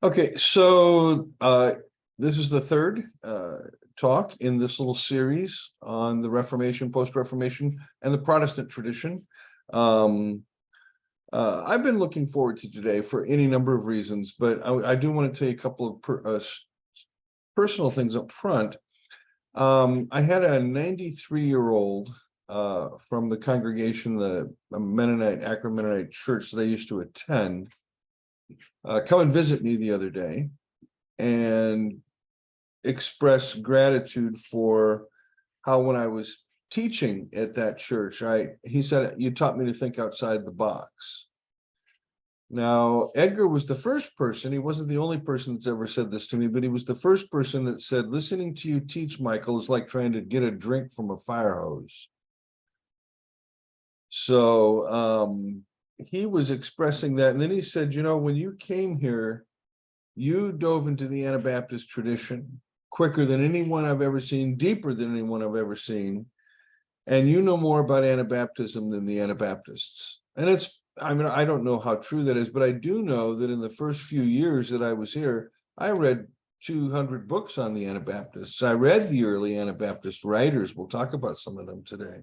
Okay, so this is the third talk in this little series on the Reformation, post-Reformation, and the Protestant tradition. I've been looking forward to today for any number of reasons, but I do want to tell you a couple of personal things up front. I had a 93-year-old from the congregation, the Mennonite, Akron Mennonite church that I used to attend, come and visit me the other day and express gratitude for how, when I was teaching at that church, he said, "You taught me to think outside the box." Now, Edgar was the first person, he wasn't the only person that's ever said this to me, but he was the first person that said, "Listening to you teach, Michael, is like trying to get a drink from a fire hose." So he was expressing that. And then he said, when you came here, you dove into the Anabaptist tradition quicker than anyone I've ever seen, deeper than anyone I've ever seen. And you know more about Anabaptism than the Anabaptists. And I don't know how true that is, but I do know that in the first few years that I was here, I read 200 books on the Anabaptists. I read the early Anabaptist writers. We'll talk about some of them today.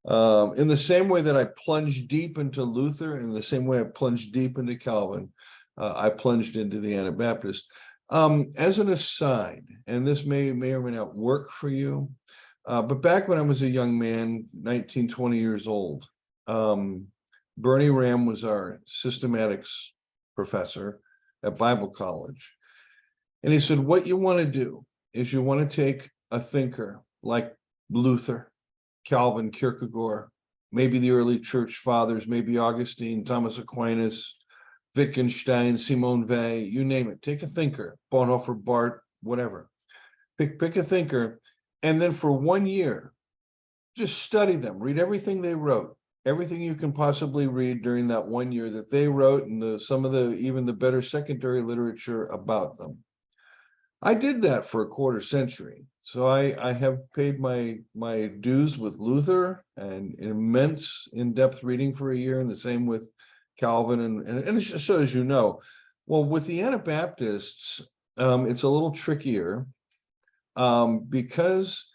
In the same way that I plunged deep into Luther, in the same way I plunged deep into Calvin, I plunged into the Anabaptist. As an aside, and this may or may not work for you, but back when I was a young man, 19, 20 years old, Bernie Ram was our systematics professor at Bible college. And he said, what you want to do is you want to take a thinker like Luther, Calvin, Kierkegaard, maybe the early church fathers, maybe Augustine, Thomas Aquinas, Wittgenstein, Simone Weil, you name it. Take a thinker, Bonhoeffer, Barth, whatever. Pick a thinker, and then for 1 year, just study them. Read everything they wrote, everything you can possibly read during that 1 year that they wrote, and some of the even the better secondary literature about them. I did that for a quarter century. So I have paid my dues with Luther and immense in-depth reading for a year, and the same with Calvin. And so, as you know, well, with the Anabaptists, it's a little trickier because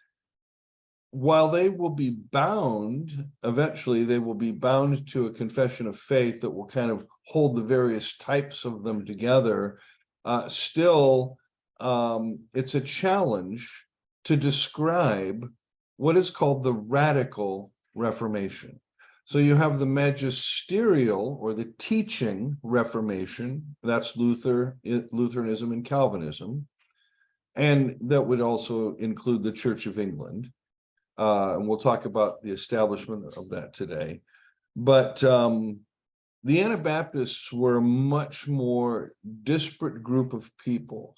while they will be bound, eventually they will be bound to a confession of faith that will kind of hold the various types of them together, still, it's a challenge to describe what is called the Radical Reformation. So you have the magisterial or the teaching Reformation, that's Lutheranism and Calvinism, and that would also include the Church of England. And we'll talk about the establishment of that today. But the Anabaptists were a much more disparate group of people.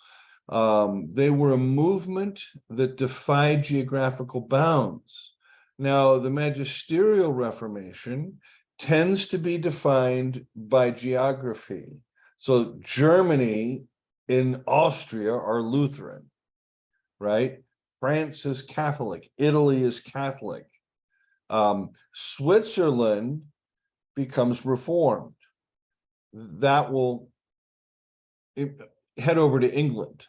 They were a movement that defied geographical bounds. Now, the magisterial Reformation tends to be defined by geography. So Germany and Austria are Lutheran, right? France is Catholic. Italy is Catholic. Switzerland becomes Reformed. That will head over to England.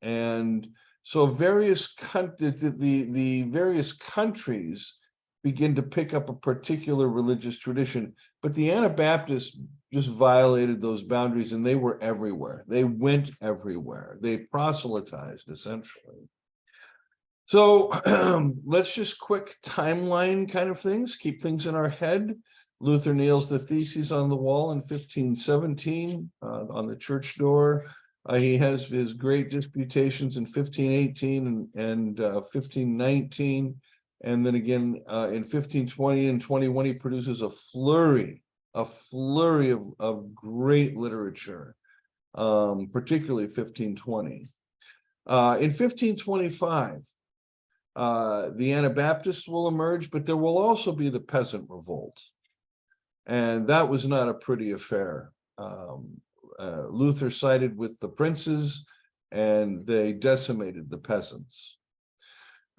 And so the various countries begin to pick up a particular religious tradition, but the Anabaptists just violated those boundaries, and they were everywhere. They went everywhere. They proselytized, essentially. So let's just quick timeline kind of things, keep things in our head. Luther nails the theses on the wall in 1517 on the church door. He has his great disputations in 1518 and 1519. And then again, in 1520 and 21, he produces a flurry of great literature, particularly 1520. In 1525, the Anabaptists will emerge, but there will also be the peasant revolt. And that was not a pretty affair. Luther sided with the princes, and they decimated the peasants.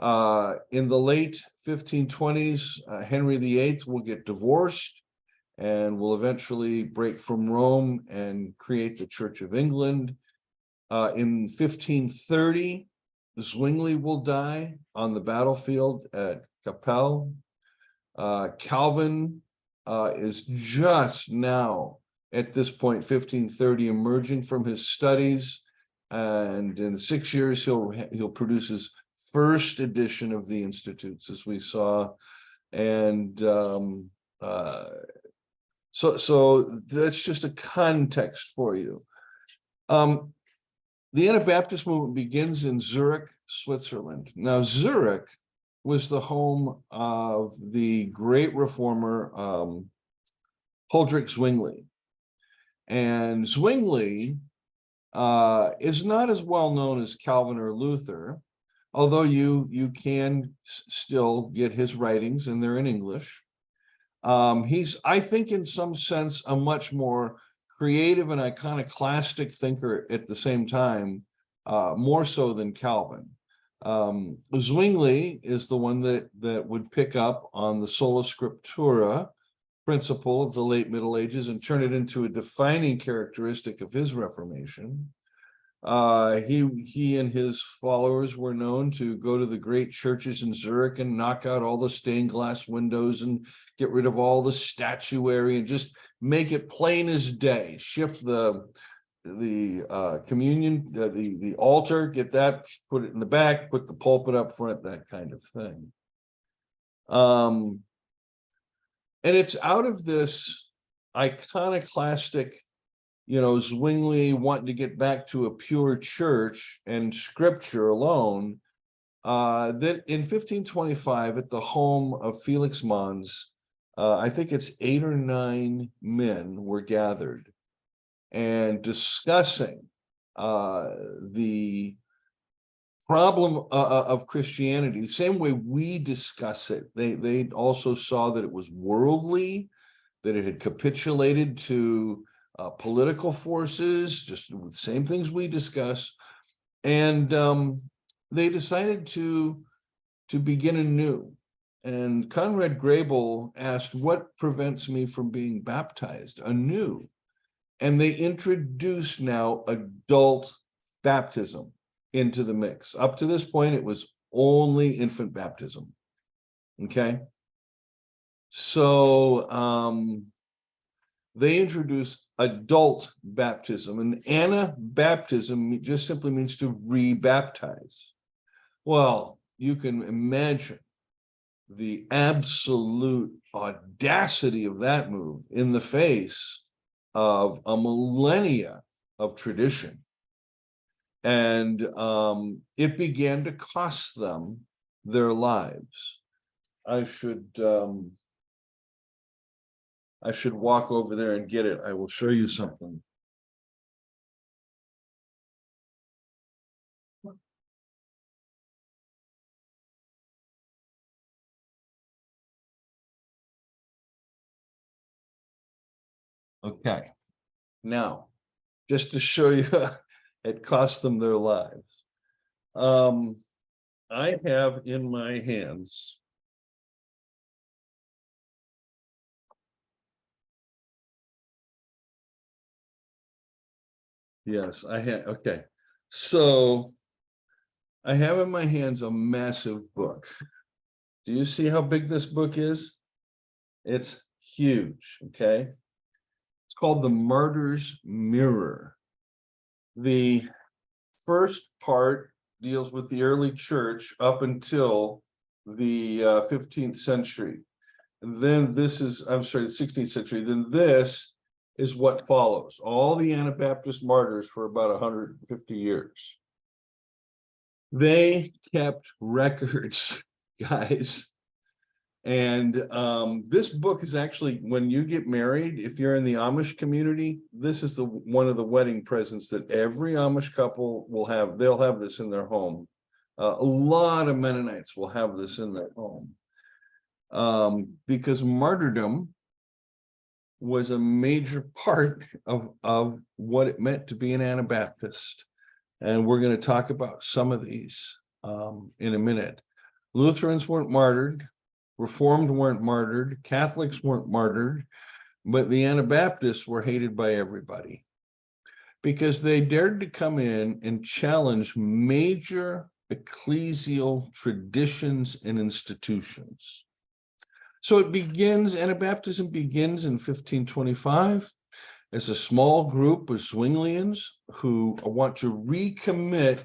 In the late 1520s, Henry VIII will get divorced, and will eventually break from Rome and create the Church of England. In 1530, Zwingli will die on the battlefield at Kappel. Calvin is just now, at this point, 1530, emerging from his studies, and in 6 years he'll produce his first edition of the Institutes, as we saw, and so that's just a context for you. The Anabaptist movement begins in Zurich, Switzerland. Now, Zurich was the home of the great reformer Huldrych Zwingli. And Zwingli is not as well known as Calvin or Luther, although you can still get his writings, and they're in English. He's, I think, in some sense, a much more creative and iconoclastic thinker at the same time, more so than Calvin. Zwingli is the one that would pick up on the sola scriptura principle of the late Middle Ages and turn it into a defining characteristic of his Reformation. He and his followers were known to go to the great churches in Zurich and knock out all the stained glass windows and get rid of all the statuary and just make it plain as day. Shift the communion, the altar, get that, put it in the back, put the pulpit up front, that kind of thing. And it's out of this iconoclastic, Zwingli wanting to get back to a pure church and scripture alone, that in 1525 at the home of Felix Mons, I think it's 8 or 9 men were gathered and discussing the problem of Christianity, the same way we discuss it. They also saw that it was worldly, that it had capitulated to political forces, just the same things we discuss. And they decided to begin anew. And Conrad Grebel asked, what prevents me from being baptized anew? And they introduced now adult baptism into the mix. Up to this point, it was only infant baptism. Okay. So they introduced adult baptism, and Anabaptism just simply means to re-baptize. Well, you can imagine the absolute audacity of that move in the face of a millennia of tradition. And it began to cost them their lives. I should walk over there and get it. I will show you something. Okay. Now, just to show you, it cost them their lives. I have in my hands yes, I have. Okay. So I have in my hands a massive book. Do you see how big this book is? It's huge. Okay. It's called The Martyr's Mirror. The first part deals with the early church up until the 15th century. And then this is, I'm sorry, the 16th century. Then this is what follows. All the Anabaptist martyrs for about 150 years. They kept records, guys. And this book is actually, when you get married, if you're in the Amish community, this is one of the wedding presents that every Amish couple will have. They'll have this in their home. A lot of Mennonites will have this in their home. Because martyrdom was a major part of what it meant to be an Anabaptist. And we're going to talk about some of these in a minute. Lutherans weren't martyred. Reformed weren't martyred. Catholics weren't martyred. But the Anabaptists were hated by everybody because they dared to come in and challenge major ecclesial traditions and institutions. So Anabaptism begins in 1525 as a small group of Zwinglians who want to recommit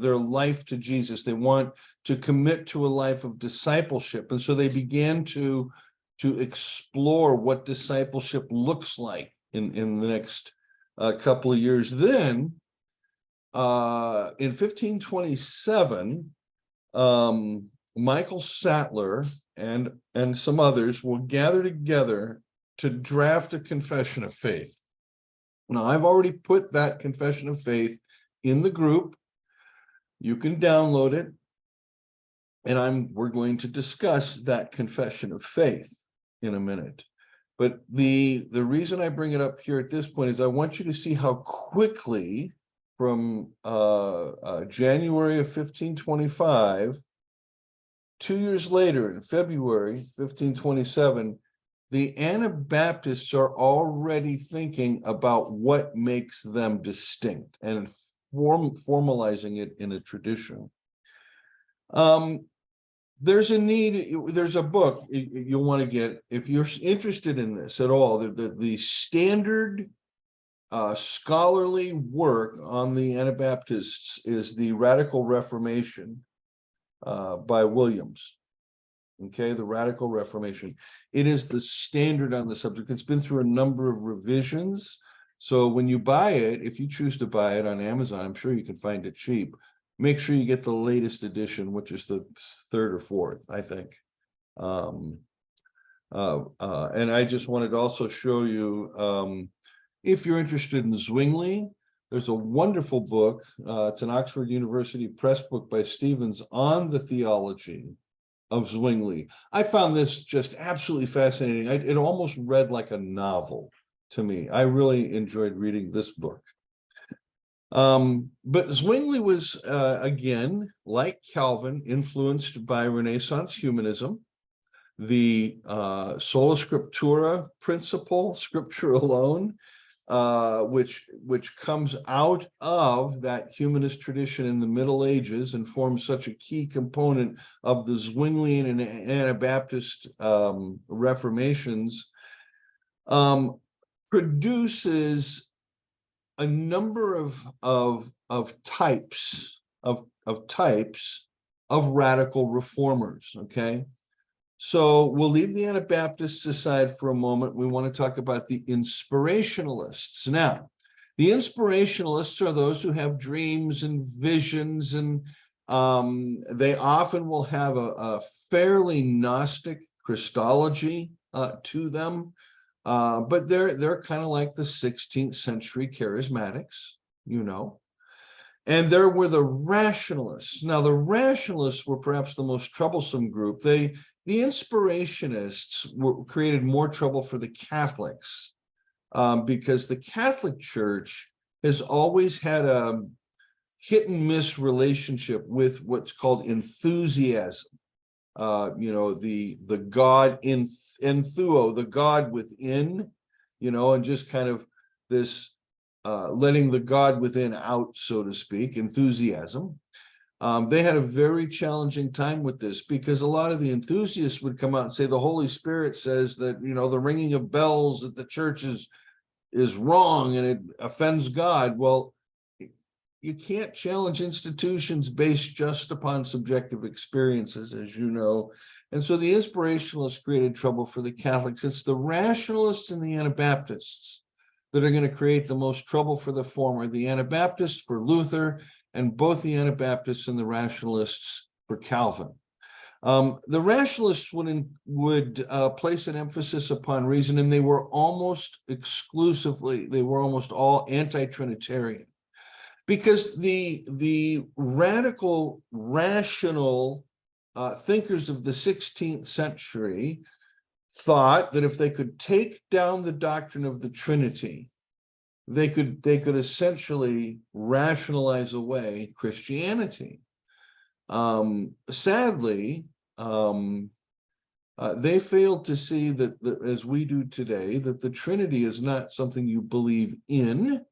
their life to Jesus. They want to commit to a life of discipleship. And so they began to explore what discipleship looks like in the next couple of years. Then in 1527, Michael Sattler and some others will gather together to draft a confession of faith. Now, I've already put that confession of faith in the group. You can download it, and we're going to discuss that confession of faith in a minute. But the reason I bring it up here at this point is I want you to see how quickly from January of 1525, 2 years later in February 1527, the Anabaptists are already thinking about what makes them distinct and formalizing it in a tradition. There's a book you'll want to get if you're interested in this at all. The standard scholarly work on the Anabaptists is the Radical Reformation by Williams. Okay, the Radical Reformation. It is the standard on the subject. It's been through a number of revisions. So when you buy it, if you choose to buy it on Amazon, I'm sure you can find it cheap. Make sure you get the latest edition, which is the third or fourth, I think. And I just wanted to also show you, if you're interested in Zwingli, there's a wonderful book. It's an Oxford University Press book by Stevens on the theology of Zwingli. I found this just absolutely fascinating. It almost read like a novel to me. I really enjoyed reading this book. But Zwingli was, again, like Calvin, influenced by Renaissance humanism, the sola scriptura principle, scripture alone, which comes out of that humanist tradition in the Middle Ages and forms such a key component of the Zwinglian and Anabaptist reformations, produces a number of types of radical reformers. Okay. So we'll leave the Anabaptists aside for a moment. We want to talk about the inspirationalists. Now, the inspirationalists are those who have dreams and visions, and they often will have a fairly Gnostic Christology to them, but they're kind of like the 16th century charismatics, you know. And there were the rationalists. Now, the rationalists were perhaps the most troublesome group. The inspirationists created more trouble for the Catholics because the Catholic Church has always had a hit and miss relationship with what's called enthusiasm. You know, the God enthuo, the God within, you know, and just kind of this letting the God within out, so to speak, enthusiasm. They had a very challenging time with this because a lot of the enthusiasts would come out and say the Holy Spirit says that, you know, the ringing of bells at the church is wrong and it offends God. Well, you can't challenge institutions based just upon subjective experiences, as you know. And so the inspirationalists created trouble for the Catholics. It's the rationalists and the Anabaptists that are going to create the most trouble for the former, the Anabaptists for Luther, and both the Anabaptists and the rationalists for Calvin. The rationalists would place an emphasis upon reason, and they were almost all anti-Trinitarian, because the radical, rational thinkers of the 16th century thought that if they could take down the doctrine of the Trinity, they could essentially rationalize away Christianity. Sadly, They failed to see that, as we do today, that the Trinity is not something you believe in,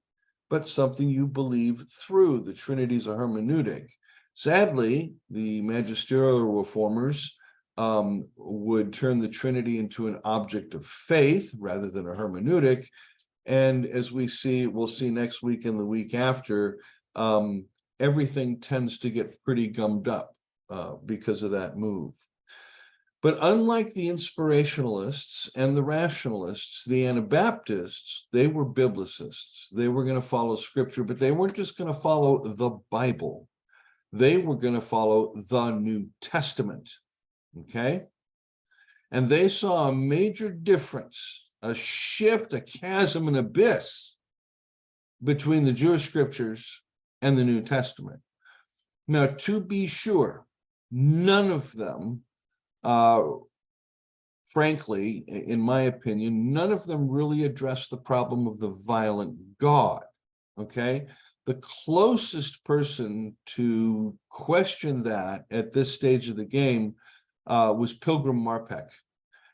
but something you believe through. The Trinity is a hermeneutic. Sadly, the magisterial reformers would turn the Trinity into an object of faith rather than a hermeneutic. And as we'll see next week and the week after, everything tends to get pretty gummed up because of that move. But unlike the inspirationalists and the rationalists, the Anabaptists, they were biblicists. They were going to follow scripture, but they weren't just going to follow the Bible. They were going to follow the New Testament, okay? And they saw a major difference, a shift, a chasm, an abyss between the Jewish scriptures and the New Testament. Now, to be sure, none of them frankly, in my opinion, none of them really address the problem of the violent God, okay? The closest person to question that at this stage of the game was Pilgrim Marpeck.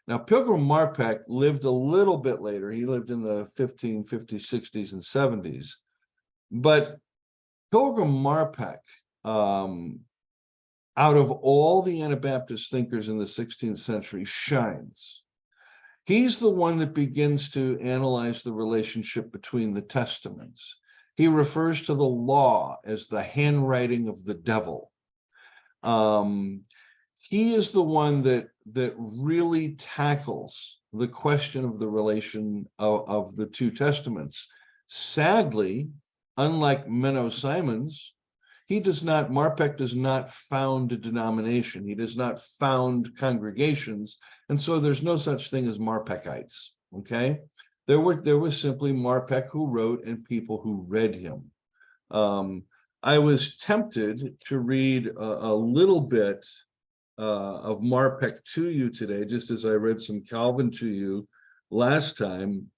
Now, Pilgrim Marpeck lived a little bit later. He lived in the 1550s, 60s, and 70s. But Pilgrim Marpeck, out of all the Anabaptist thinkers in the 16th century, shines. He's the one that begins to analyze the relationship between the testaments. He refers to the law as the handwriting of the devil. He is the one that really tackles the question of the relation of the two testaments. Sadly, unlike Menno Simons, Marpeck does not found a denomination. He does not found congregations. And so there's no such thing as Marpeckites, okay? There was simply Marpeck who wrote and people who read him. I was tempted to read a little bit of Marpeck to you today, just as I read some Calvin to you last time.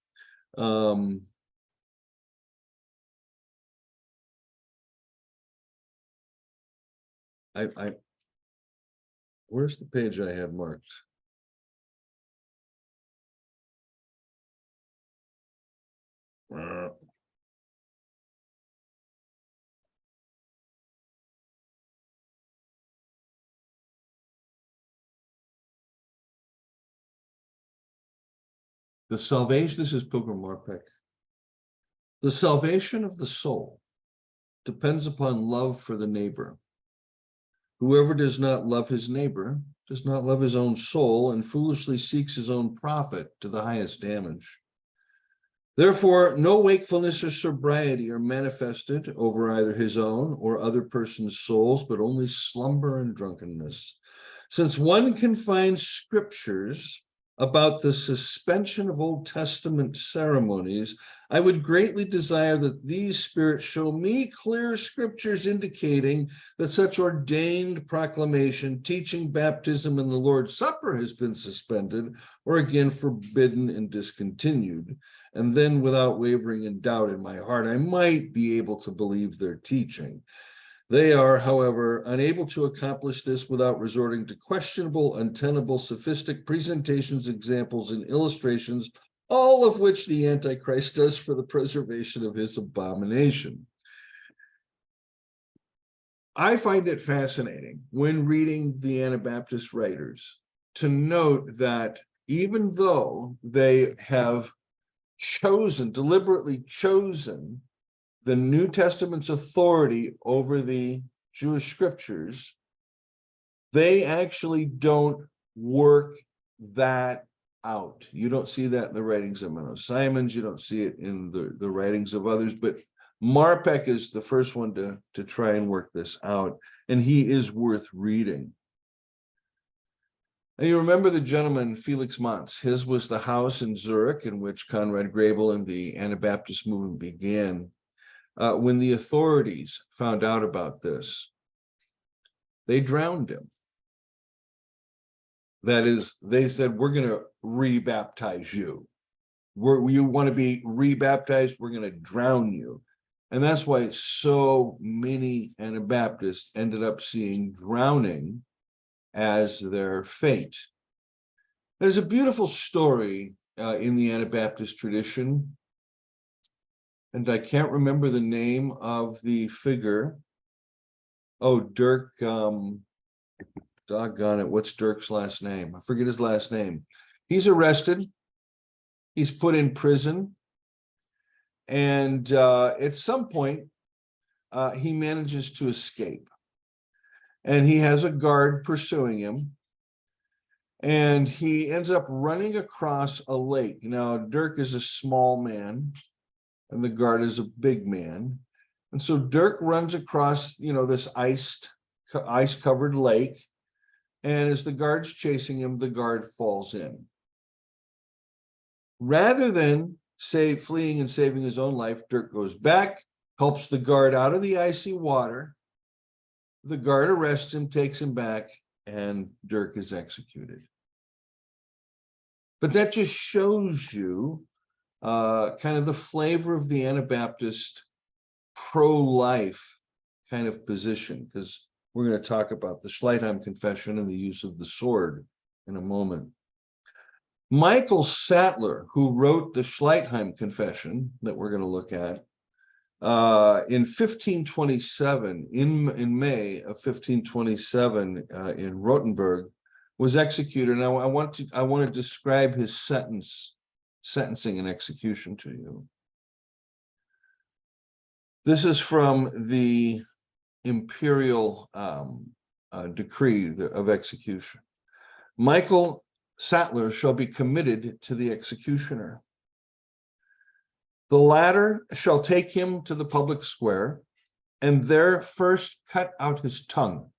Where's the page I had marked? The salvation, this is Pilgrim Marpeck. The salvation of the soul depends upon love for the neighbor. Whoever does not love his neighbor does not love his own soul and foolishly seeks his own profit to the highest damage. Therefore, no wakefulness or sobriety are manifested over either his own or other persons' souls, but only slumber and drunkenness. Since one can find scriptures about the suspension of Old Testament ceremonies, I would greatly desire that these spirits show me clear scriptures indicating that such ordained proclamation, teaching baptism and the Lord's Supper has been suspended or again forbidden and discontinued. And then without wavering in doubt in my heart, I might be able to believe their teaching. They are, however, unable to accomplish this without resorting to questionable, untenable, sophistic presentations, examples, and illustrations, all of which the Antichrist does for the preservation of his abomination. I find it fascinating when reading the Anabaptist writers to note that even though they have deliberately chosen the New Testament's authority over the Jewish scriptures, they actually don't work that out. You don't see that in the writings of Menno Simons. You don't see it in the writings of others, but Marpeck is the first one to try and work this out, and he is worth reading. And you remember the gentleman, Felix Manz. His was the house in Zurich in which Conrad Grebel and the Anabaptist movement began. When the authorities found out about this, they drowned him. That is, they said, we're going to rebaptize you. You want to be rebaptized, we're going to drown you. And that's why so many Anabaptists ended up seeing drowning as their fate. There's a beautiful story in the Anabaptist tradition, and I can't remember the name of the figure. Oh, Dirk, doggone it, what's Dirk's last name? I forget his last name. He's arrested. He's put in prison. And at some point, he manages to escape. And he has a guard pursuing him. And he ends up running across a lake. Now, Dirk is a small man, and the guard is a big man. And so Dirk runs across, this ice-covered lake. And as the guard's chasing him, the guard falls in. Rather than fleeing and saving his own life, Dirk goes back, helps the guard out of the icy water. The guard arrests him, takes him back, and Dirk is executed. But that just shows you kind of the flavor of the Anabaptist pro-life kind of position, because we're going to talk about the Schleitheim Confession and the use of the sword in a moment. Michael Sattler, who wrote the Schleitheim Confession that we're going to look at, in 1527, in May of 1527, in Rothenburg, was executed. And I want to describe his sentencing and execution to you. This is from the imperial decree of execution. Michael Sattler shall be committed to the executioner. The latter shall take him to the public square, and there first cut out his tongue,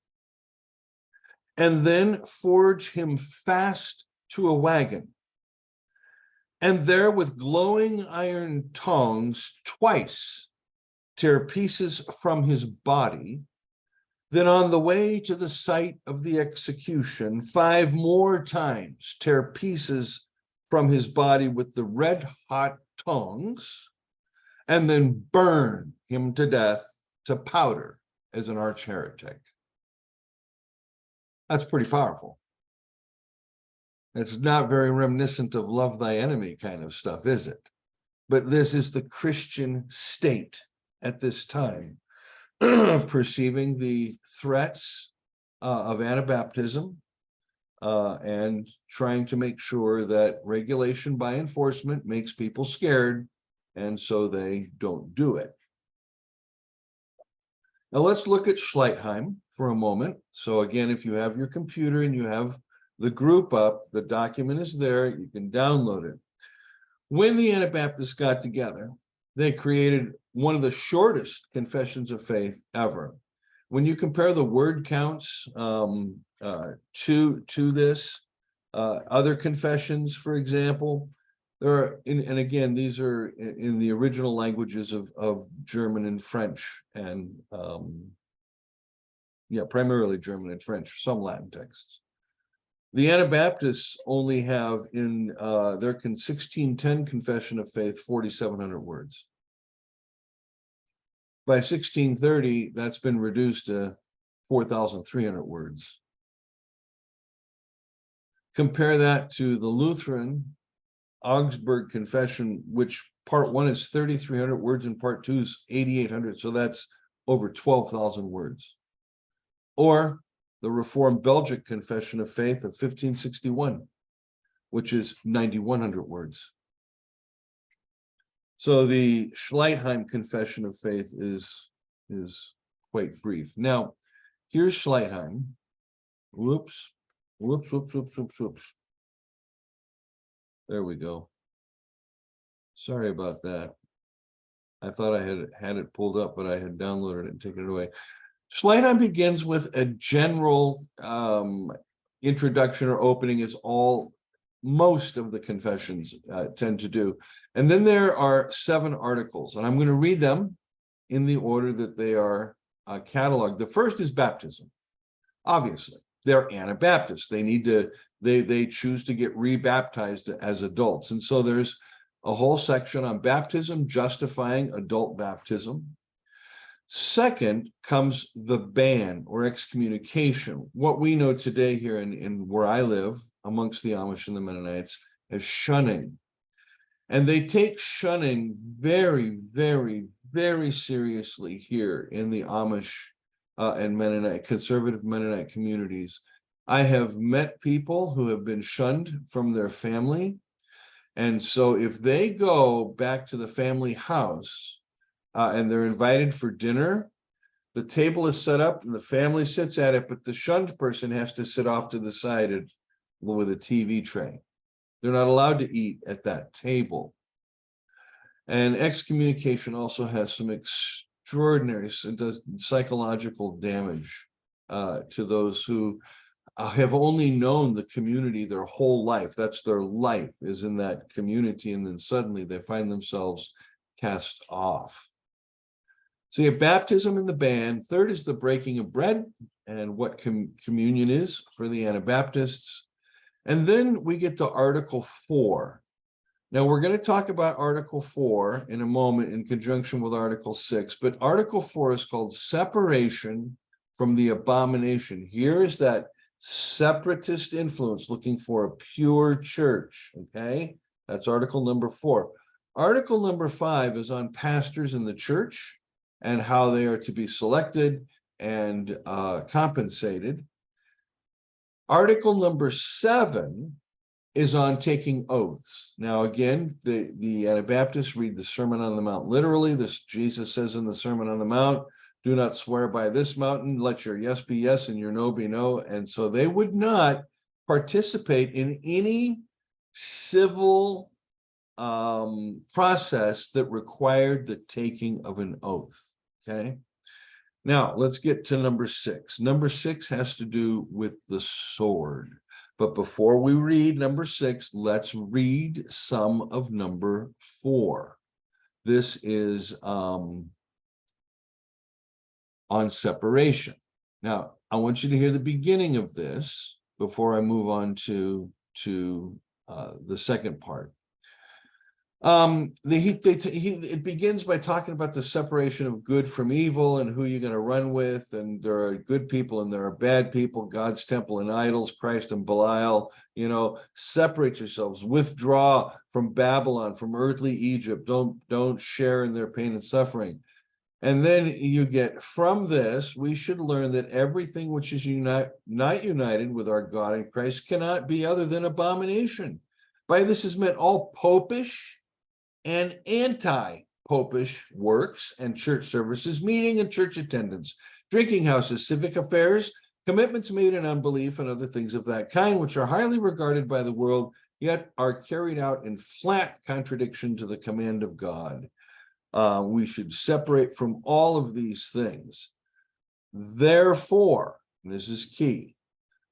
and then forge him fast to a wagon, and there with glowing iron tongs twice tear pieces from his body. Then on the way to the site of the execution, 5 more times tear pieces from his body with the red-hot tongs, and then burn him to death to powder as an arch heretic. That's pretty powerful. It's not very reminiscent of love thy enemy kind of stuff, is it? But this is the Christian state at this time, perceiving the threats of Anabaptism and trying to make sure that regulation by enforcement makes people scared, and so they don't do it. Now let's look at Schleitheim for a moment. So again, if you have your computer and you have the group up, the document is there, you can download it. When the Anabaptists got together, they created one of the shortest confessions of faith ever. When you compare the word counts to this, other confessions, for example, there are, and again, these are in the original languages of German and French, and primarily German and French, some Latin texts. The Anabaptists only have in their 1610 Confession of Faith 4,700 words. By 1630, that's been reduced to 4,300 words. Compare that to the Lutheran Augsburg Confession, which part 1 is 3,300 words and part 2 is 8,800. So that's over 12,000 words. Or the Reformed Belgic Confession of Faith of 1561, which is 9,100 words. So the Schleitheim Confession of Faith is quite brief. Now, here's Schleitheim. Whoops. There we go. Sorry about that. I thought I had it pulled up, but I had downloaded it and taken it away. Schleitheim begins with a general introduction or opening, as most of the confessions tend to do. And then there are 7 articles, and I'm going to read them in the order that they are cataloged. The first is baptism. Obviously, they're Anabaptists. They choose to get rebaptized as adults. And so there's a whole section on baptism, justifying adult baptism. Second comes the ban or excommunication. What we know today here in where I live, amongst the Amish and the Mennonites as shunning. And they take shunning very, very, very seriously here in the Amish and Mennonite, conservative Mennonite communities. I have met people who have been shunned from their family. And so if they go back to the family house and they're invited for dinner, the table is set up and the family sits at it, but the shunned person has to sit off to the side with a TV tray. They're not allowed to eat at that table. And excommunication also has some extraordinary, it does psychological damage to those who have only known the community their whole life. That's their life, is in that community, and then suddenly they find themselves cast off. So you have baptism in the band. Third is the breaking of bread and what communion is for the Anabaptists. And then we get to Article 4. Now, we're going to talk about Article 4 in a moment in conjunction with Article 6, but Article 4 is called separation from the abomination. Here is that separatist influence looking for a pure church, okay? That's Article number 4. Article number 5 is on pastors in the church and how they are to be selected and compensated. Article number 7 is on taking oaths. Now, again, the Anabaptists read the Sermon on the Mount literally. Jesus says in the Sermon on the Mount, do not swear by this mountain, let your yes be yes and your no be no. And so they would not participate in any civil process that required the taking of an oath, okay? Now, let's get to number 6. Number 6 has to do with the sword. But before we read number 6, let's read some of number 4. This is on separation. Now, I want you to hear the beginning of this before I move on to the second part. It begins by talking about the separation of good from evil and who you're going to run with, and there are good people and there are bad people, God's temple and idols, Christ and Belial. You know, separate yourselves, withdraw from Babylon, from earthly Egypt. Don't share in their pain and suffering. And then you get, from this, we should learn that everything which is not united with our God in Christ cannot be other than abomination. By this is meant all popish and anti-popish works and church services, meeting and church attendance, drinking houses, civic affairs, commitments made in unbelief, and other things of that kind, which are highly regarded by the world, yet are carried out in flat contradiction to the command of God. We should separate from all of these things. Therefore, this is key,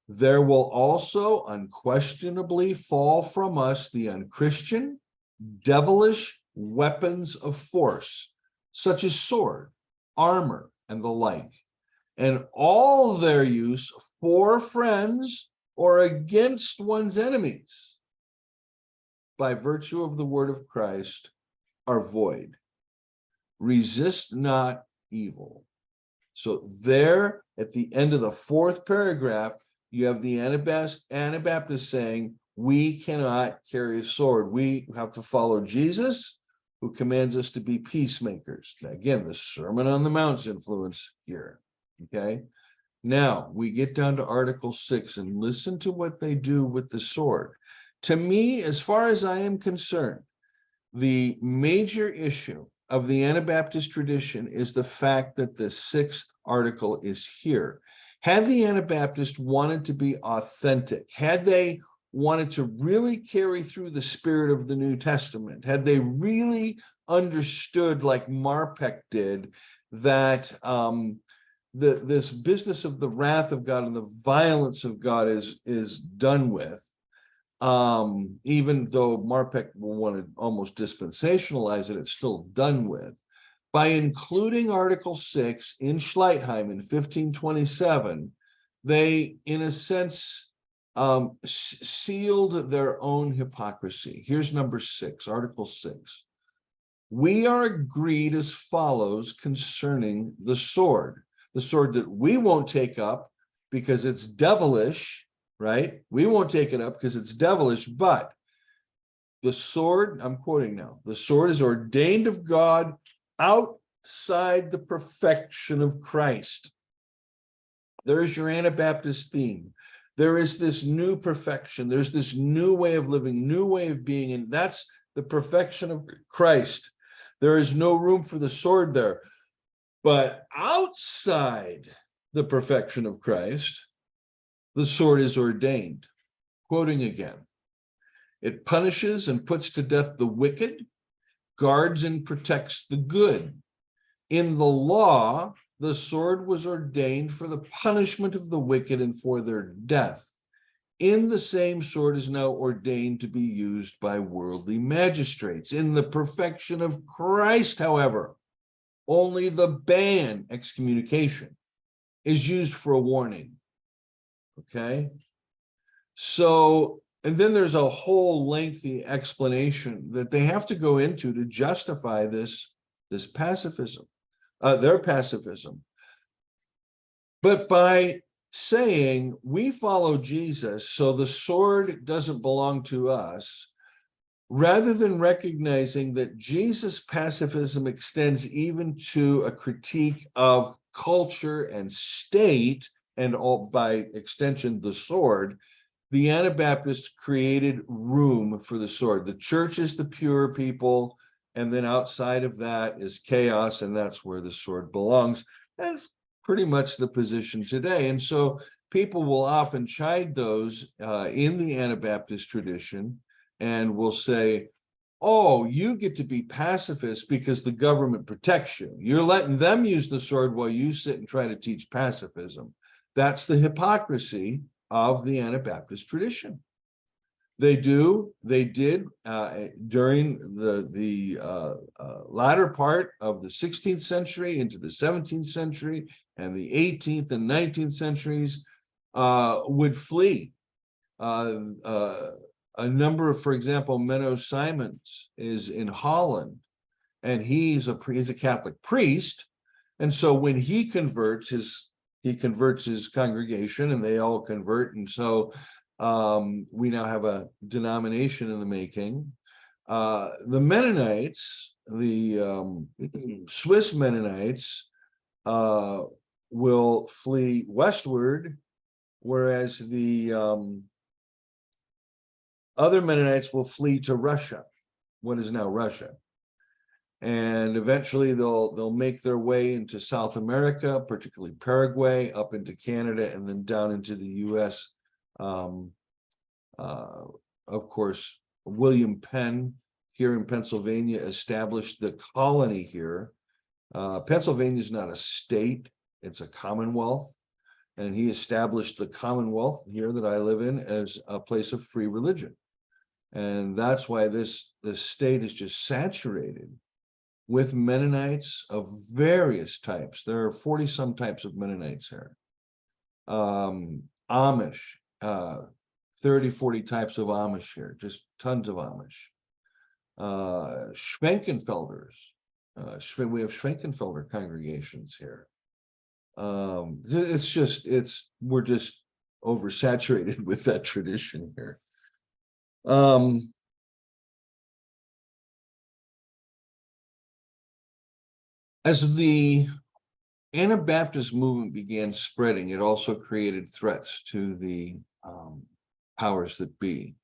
there will also unquestionably fall from us the unchristian, devilish weapons of force, such as sword, armor, and the like, and all their use for friends or against one's enemies, by virtue of the word of Christ, are void. Resist not evil. So there, at the end of the 4th paragraph, you have the Anabaptist saying, we cannot carry a sword. We have to follow Jesus, who commands us to be peacemakers. Now, again, the Sermon on the Mount's influence here, okay? Now, we get down to Article 6 and listen to what they do with the sword. To me, as far as I am concerned, the major issue of the Anabaptist tradition is the fact that the 6th article is here. Had the Anabaptist wanted to be authentic, had they wanted to really carry through the spirit of the New Testament, had they really understood, like Marpeck did, that this business of the wrath of God and the violence of God is done with, even though Marpeck wanted almost dispensationalize it, it's still done with. By including Article 6 in Schleitheim in 1527, they, in a sense, sealed their own hypocrisy. Here's number 6, Article 6. We are agreed as follows concerning the sword that we won't take up because it's devilish, right? We won't take it up because it's devilish, but the sword, I'm quoting now, the sword is ordained of God outside the perfection of Christ. There's your Anabaptist theme. There is this new perfection. There's this new way of living, new way of being, and that's the perfection of Christ. There is no room for the sword there. But outside the perfection of Christ, the sword is ordained. Quoting again, it punishes and puts to death the wicked, guards and protects the good. In the law, the sword was ordained for the punishment of the wicked and for their death. In the same sword is now ordained to be used by worldly magistrates. In the perfection of Christ, however, only the ban, excommunication, is used for a warning. Okay? So, and then there's a whole lengthy explanation that they have to go into to justify this pacifism, their pacifism. But by saying we follow Jesus, so the sword doesn't belong to us, rather than recognizing that Jesus' pacifism extends even to a critique of culture and state, and all by extension, the sword, the Anabaptists created room for the sword. The church is the pure people, and then outside of that is chaos, and that's where the sword belongs. That's pretty much the position today. And so people will often chide those in the Anabaptist tradition and will say, oh, you get to be pacifist because the government protects you. You're letting them use the sword while you sit and try to teach pacifism. That's the hypocrisy of the Anabaptist tradition. They did during the latter part of the 16th century into the 17th century and the 18th and 19th centuries would flee. A number of, for example, Menno Simons is in Holland, and he's a Catholic priest, and so when he converts his congregation, and they all convert, and so we now have a denomination in the making. The Mennonites, the Swiss Mennonites, will flee westward, whereas the other Mennonites will flee to Russia, what is now Russia. And eventually they'll make their way into South America, particularly Paraguay, up into Canada, and then down into the US. Of course, William Penn here in Pennsylvania established the colony here. Pennsylvania is not a state, it's a commonwealth. And he established the Commonwealth here that I live in as a place of free religion. And that's why this state is just saturated with Mennonites of various types. There are 40-some types of Mennonites here. Amish, 30, 40 types of Amish here, just tons of Amish. Schwenkenfelders, we have Schwenkenfelder congregations here. We're just oversaturated with that tradition here. As the Anabaptist movement began spreading, it also created threats to the powers that be.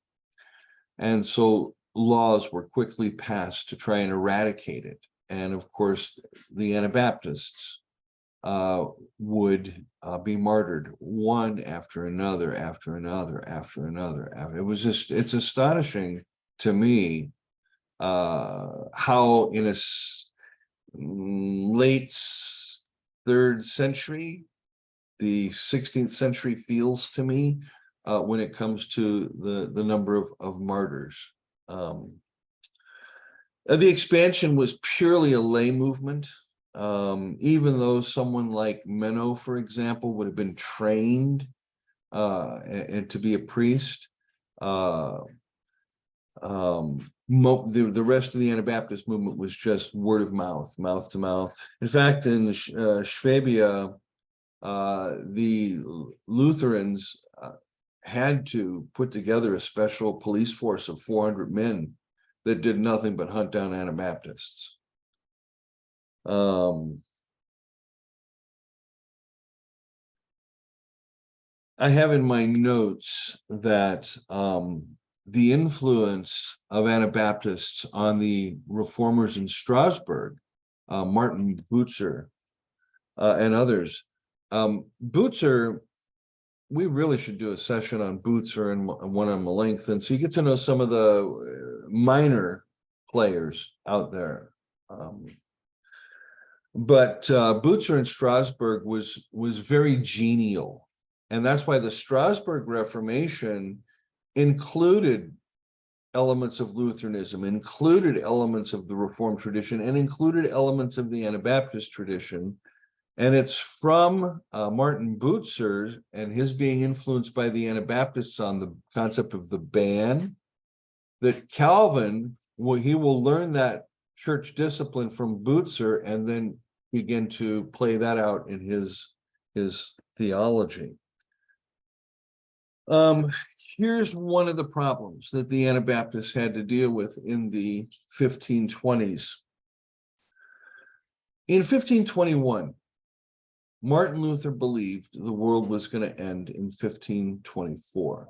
And so laws were quickly passed to try and eradicate it. And of course, the Anabaptists would be martyred one after another, after another, after another. It's astonishing to me how in a late 3rd century, the 16th century feels to me when it comes to the number of martyrs. The expansion was purely a lay movement. Even though someone like Menno, for example, would have been trained and to be a priest, the rest of the Anabaptist movement was just word of mouth, mouth to mouth. In fact, in Swabia, the Lutherans had to put together a special police force of 400 men that did nothing but hunt down Anabaptists. I have in my notes that the influence of Anabaptists on the reformers in Strasbourg, Martin Bucer and others. Bucer, we really should do a session on Bucer and one on Melanchthon, so you get to know some of the minor players out there. But Bucer in Strasbourg was very genial. And that's why the Strasbourg Reformation included elements of Lutheranism, included elements of the Reformed tradition, and included elements of the Anabaptist tradition. And it's from Martin Bucer and his being influenced by the Anabaptists on the concept of the ban that Calvin, he will learn that church discipline from Bucer and then begin to play that out in his theology. Here's one of the problems that the Anabaptists had to deal with in the 1520s. In 1521, Martin Luther believed the world was going to end in 1524.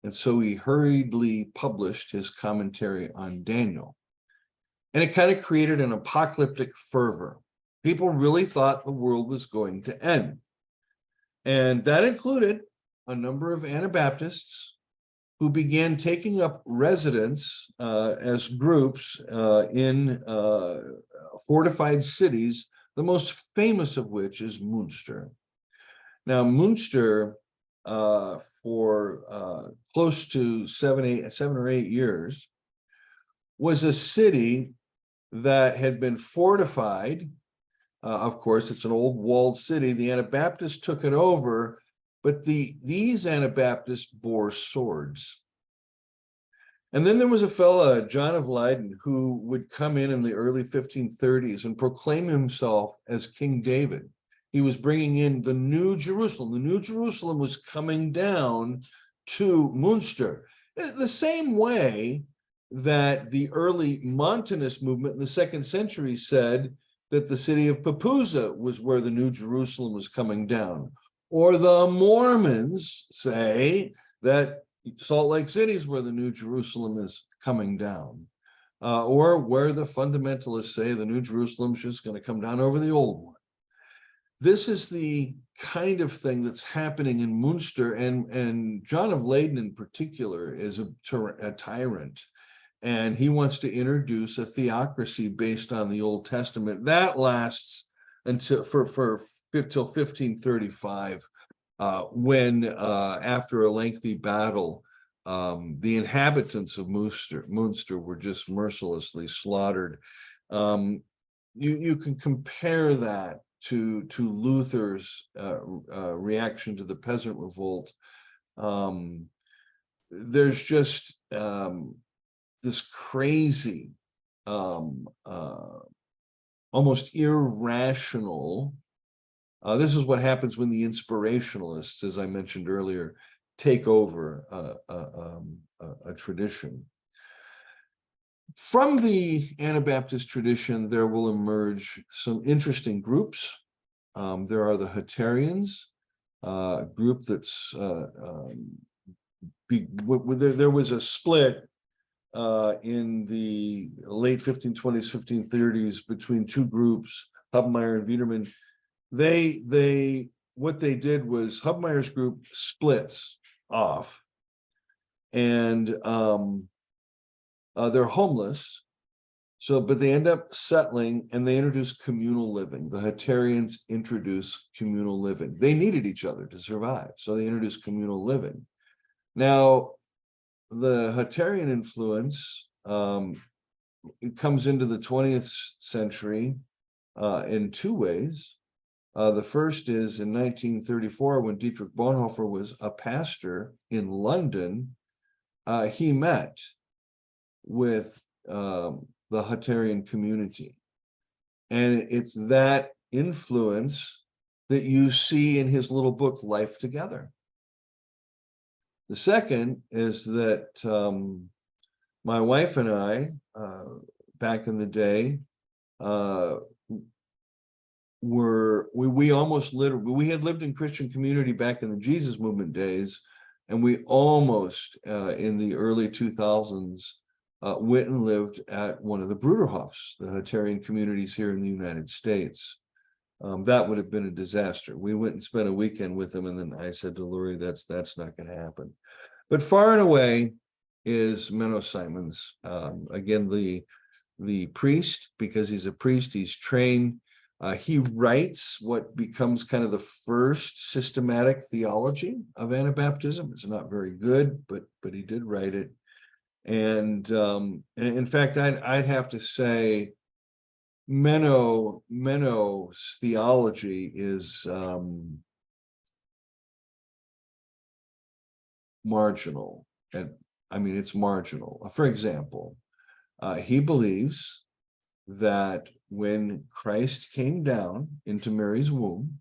And so he hurriedly published his commentary on Daniel. And it kind of created an apocalyptic fervor. People really thought the world was going to end. And that included a number of Anabaptists who began taking up residence as groups in fortified cities, the most famous of which is Münster. Now, Münster, for close to 7 or 8 years, was a city that had been fortified. Of course, it's an old walled city. The Anabaptists took it over, but these Anabaptists bore swords. And then there was a fellow, John of Leyden, who would come in the early 1530s and proclaim himself as King David. He was bringing in the New Jerusalem. The New Jerusalem was coming down to Münster. The same way that the early Montanist movement in the 2nd century said that the city of Papusa was where the New Jerusalem was coming down. Or the Mormons say that Salt Lake City is where the New Jerusalem is coming down. Or where the fundamentalists say the New Jerusalem is just going to come down over the old one. This is the kind of thing that's happening in Münster, and John of Leyden in particular is a tyrant, and he wants to introduce a theocracy based on the Old Testament. That lasts until till 1535, when after a lengthy battle, the inhabitants of Münster were just mercilessly slaughtered. You can compare that to Luther's reaction to the peasant revolt. There's just this crazy, almost irrational. This is what happens when the inspirationalists, as I mentioned earlier, take over a tradition. From the Anabaptist tradition, there will emerge some interesting groups. There are the Hutterians, a group that's there was a split in the late 1520s, 1530s between two groups, Hubmaier and Wiedermann. What they did was Hubmeier's group splits off, and they're homeless. But they end up settling, and they introduce communal living. The Hutterians introduce communal living. They needed each other to survive, so they introduced communal living. Now, the Hutterian influence it comes into the 20th century in two ways. The first is in 1934, when Dietrich Bonhoeffer was a pastor in London. He met with the Hutterian community. And it's that influence that you see in his little book, Life Together. The second is that my wife and I, back in the day, we almost literally, we had lived in Christian community back in the Jesus movement days, and we almost in the early 2000s went and lived at one of the Bruderhofs, the Hutterian communities here in the United States. That would have been a disaster. We went and spent a weekend with them, and then I said to Lori, that's not going to happen. But far and away is Menno Simons. Again, the priest, because he's a priest, he's trained. He writes what becomes kind of the first systematic theology of Anabaptism. It's not very good, but he did write it. And in fact, I'd have to say Menno's theology is marginal. And I mean, it's marginal. For example, he believes that when Christ came down into Mary's womb,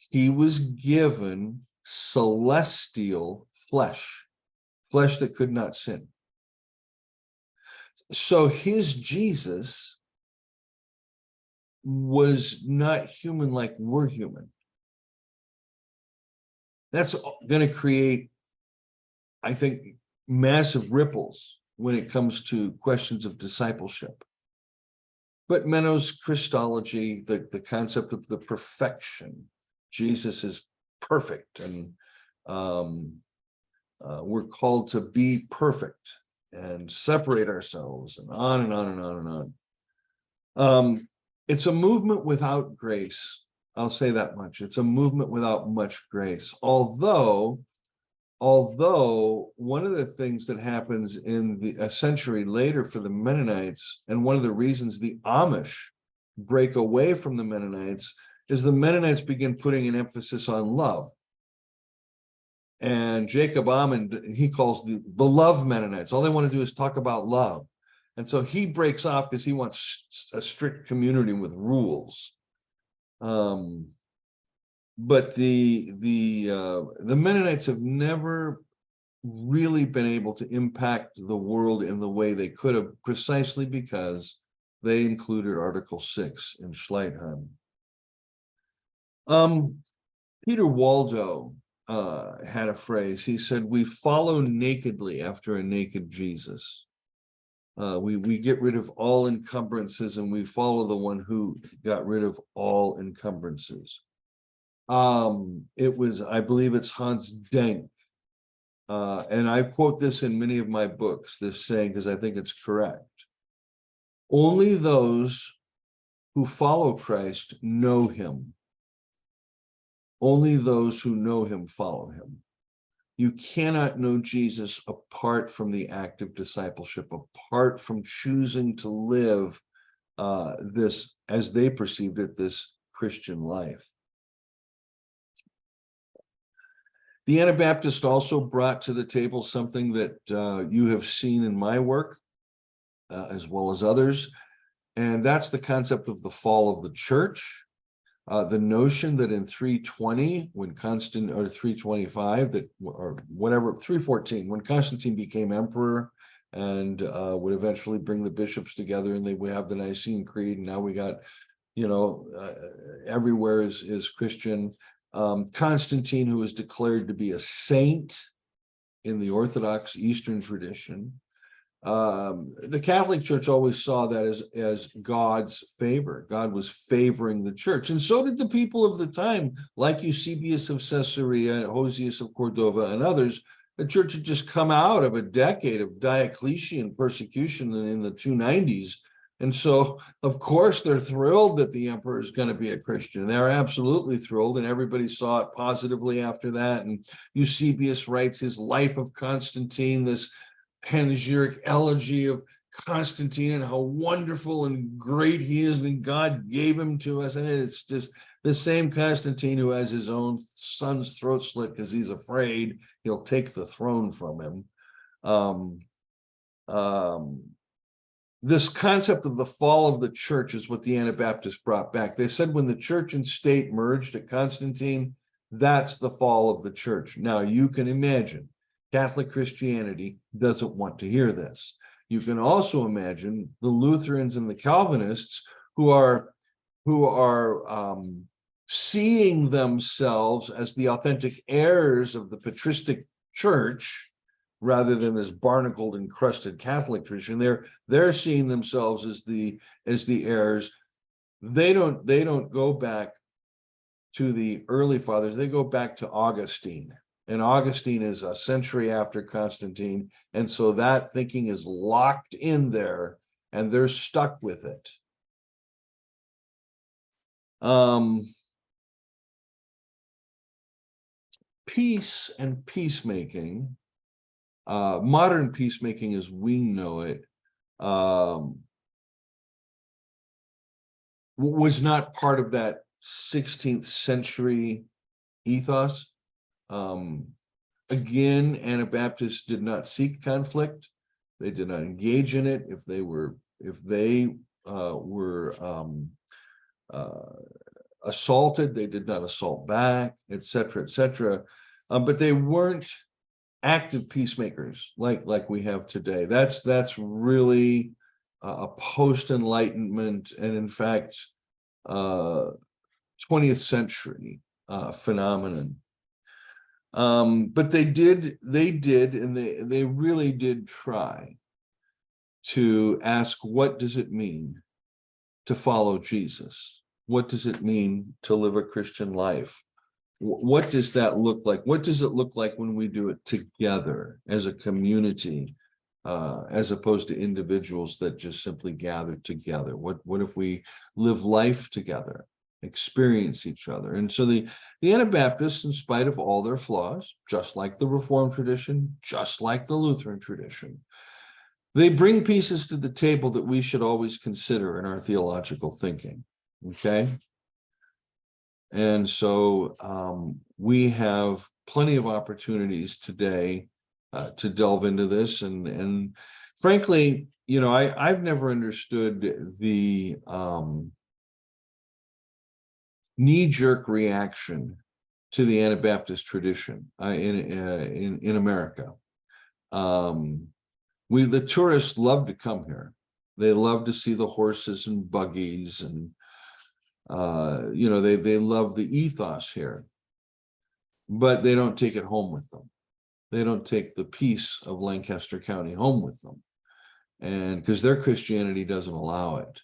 he was given celestial flesh that could not sin. So his Jesus was not human like we're human. That's going to create, I think, massive ripples when it comes to questions of discipleship. But Menno's Christology, the concept of the perfection, Jesus is perfect, and we're called to be perfect and separate ourselves, and on and on and on and on. It's a movement without grace. I'll say that much. It's a movement without much grace. Although one of the things that happens in a century later for the Mennonites, and one of the reasons the Amish break away from the Mennonites, is the Mennonites begin putting an emphasis on love. And Jacob Amond, he calls the love Mennonites. All they want to do is talk about love. And so he breaks off because he wants a strict community with rules. But the Mennonites have never really been able to impact the world in the way they could have, precisely because they included Article 6 in Schleitheim. Peter Waldo had a phrase. He said, "We follow nakedly after a naked Jesus." We get rid of all encumbrances, and we follow the one who got rid of all encumbrances. I believe it's Hans Denk, and I quote this in many of my books, this saying, because I think it's correct. Only those who follow Christ know him. Only those who know him follow him. You cannot know Jesus apart from the act of discipleship, apart from choosing to live this, as they perceived it, this Christian life. The Anabaptist also brought to the table something that you have seen in my work, as well as others, and that's the concept of the fall of the church. The notion that in 320, when Constantine, or 325, or whatever, 314, when Constantine became emperor and would eventually bring the bishops together, and they would have the Nicene Creed, and now we got, everywhere is Christian. Constantine, who is declared to be a saint in the Orthodox Eastern tradition. The Catholic Church always saw that as God's favor. God was favoring the church, and so did the people of the time, like Eusebius of Caesarea, Hosius of Cordova, and others. The church had just come out of a decade of Diocletian persecution in the 290s, and so of course they're thrilled that the emperor is going to be a Christian. They're absolutely thrilled, and everybody saw it positively after that. And Eusebius writes his Life of Constantine, this panegyric elegy of Constantine and how wonderful and great he is, and God gave him to us. And it's just the same Constantine who has his own son's throat slit because he's afraid he'll take the throne from him. This concept of the fall of the church is what the Anabaptists brought back. They said when the church and state merged at Constantine, That's the fall of the church. Now you can imagine Catholic Christianity doesn't want to hear this. You can also imagine the Lutherans and the Calvinists who are seeing themselves as the authentic heirs of the patristic church rather than as barnacled and crusted Catholic tradition. They're seeing themselves as the heirs. They don't go back to the early fathers. They go back to Augustine, and Augustine is a century after Constantine, and so that thinking is locked in there, and they're stuck with it. Peace and peacemaking, modern peacemaking as we know it, was not part of that 16th century ethos. Again, Anabaptists did not seek conflict. They did not engage in it. If they were assaulted, they did not assault back, etc., etc. But they weren't active peacemakers like we have today. That's really a post-Enlightenment, and in fact 20th century phenomenon. But they did, and they really did try to ask, what does it mean to follow Jesus? What does it mean to live a Christian life? What does that look like? What does it look like when we do it together as a community, as opposed to individuals that just simply gather together? What if we live life together, experience each other? And so the Anabaptists, in spite of all their flaws, just like the Reformed tradition, just like the Lutheran tradition, they bring pieces to the table that we should always consider in our theological thinking. Okay. And so we have plenty of opportunities today to delve into this. And frankly, I've never understood the knee-jerk reaction to the Anabaptist tradition in America. The tourists love to come here. They love to see the horses and buggies, and they love the ethos here, but they don't take it home with them. They don't take the peace of Lancaster County home with them, and because their Christianity doesn't allow it.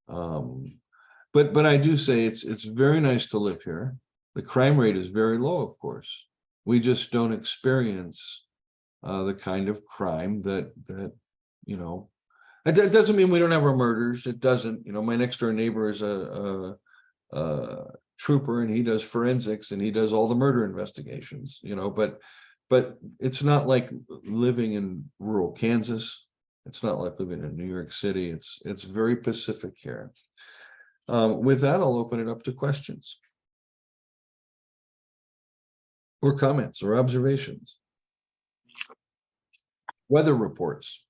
But I do say it's very nice to live here. The crime rate is very low, of course. We just don't experience the kind of crime that it doesn't mean we don't have our murders. It doesn't. My next door neighbor is a trooper, and he does forensics, and he does all the murder investigations. But it's not like living in rural Kansas. It's not like living in New York City. It's very Pacific here. With that, I'll open it up to questions or comments or observations. Weather reports.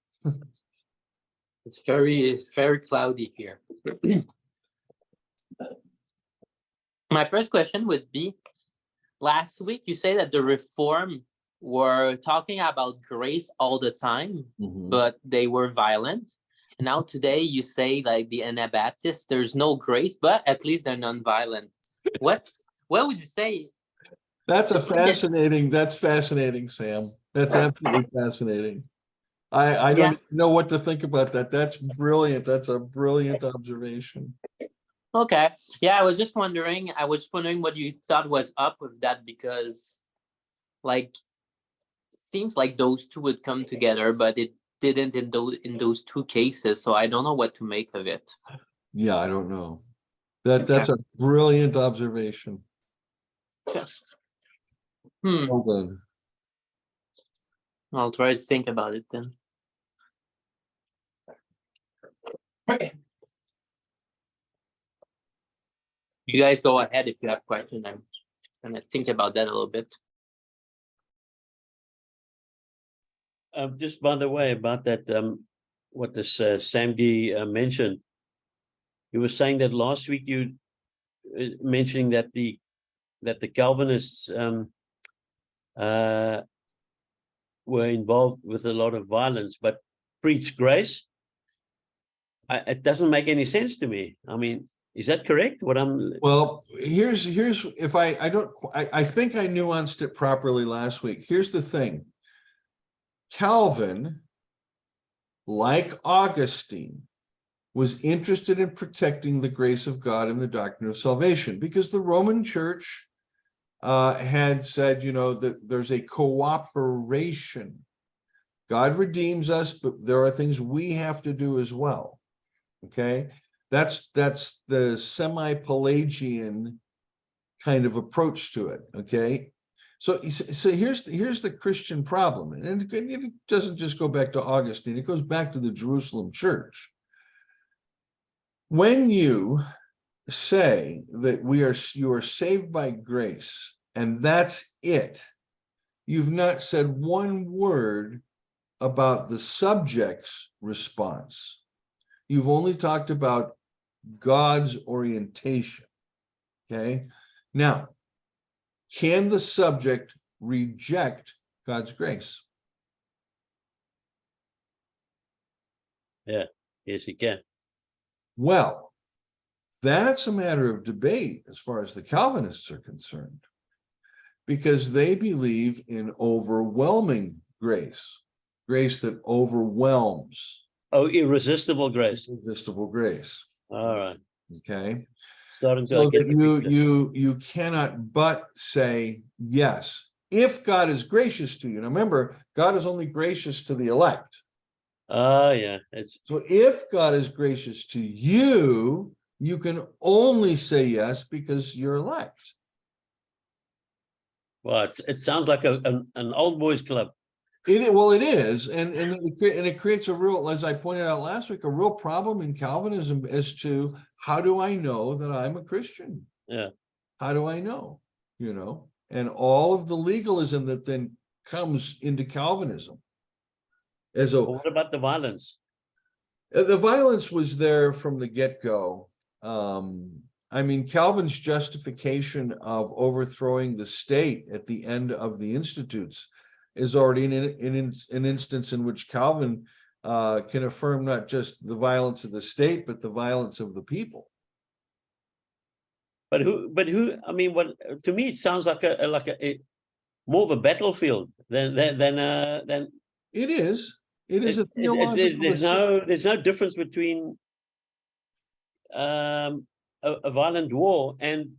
It's very cloudy here. My first question would be, last week you say that the Reform were talking about grace all the time, but they were violent. And now today you say, like, the Anabaptists, there's no grace, but at least they're non-violent. What would you say? That's fascinating, Sam. That's absolutely fascinating. I don't know what to think about that. That's brilliant. That's a brilliant observation. Okay. Yeah, I was wondering what you thought was up with that, because it seems like those two would come together, but it didn't in those two cases. So I don't know what to make of it. Yeah, I don't know. That's a brilliant observation. Okay. Well done. I'll try to think about it then. Okay. You guys go ahead if you have questions. I'm gonna think about that a little bit. Just by the way, about that, what this Sam Gee mentioned, you were saying that last week, you mentioning that the that the Calvinists were involved with a lot of violence, but preach grace. It doesn't make any sense to me. I mean, is that correct? What I'm Well, here's if I think I nuanced it properly last week. Here's the thing. Calvin, like Augustine, was interested in protecting the grace of God and the doctrine of salvation, because the Roman Church had said, that there's a cooperation. God redeems us, but there are things we have to do as well. Okay, that's the semi-Pelagian kind of approach to it. Okay, so here's the Christian problem, and it doesn't just go back to Augustine; it goes back to the Jerusalem church. When you say that you are saved by grace and that's it, you've not said one word about the subject's response. You've only talked about God's orientation. Okay, now, can the subject reject God's grace? Yeah, yes, he can. Well, that's a matter of debate as far as the Calvinists are concerned, because they believe in overwhelming grace, grace that overwhelms. Oh, irresistible grace. Irresistible grace. All right. Okay. Starting to So get the picture. you cannot but say yes, if God is gracious to you. Now remember, God is only gracious to the elect. Yeah. So if God is gracious to you, you can only say yes because you're elect. Well, it sounds like an old boys club. Well, it is, and it creates a real, as I pointed out last week, a real problem in Calvinism as to how do I know that I'm a Christian? Yeah. How do I know? And all of the legalism that then comes into Calvinism. Well, what about the violence? The violence was there from the get-go. I mean, Calvin's justification of overthrowing the state at the end of the Institutes is already an instance in which Calvin can affirm not just the violence of the state, but the violence of the people. But who? I mean, what to me it sounds like a more of a battlefield than. It is. It is a theological. There's no difference between a violent war and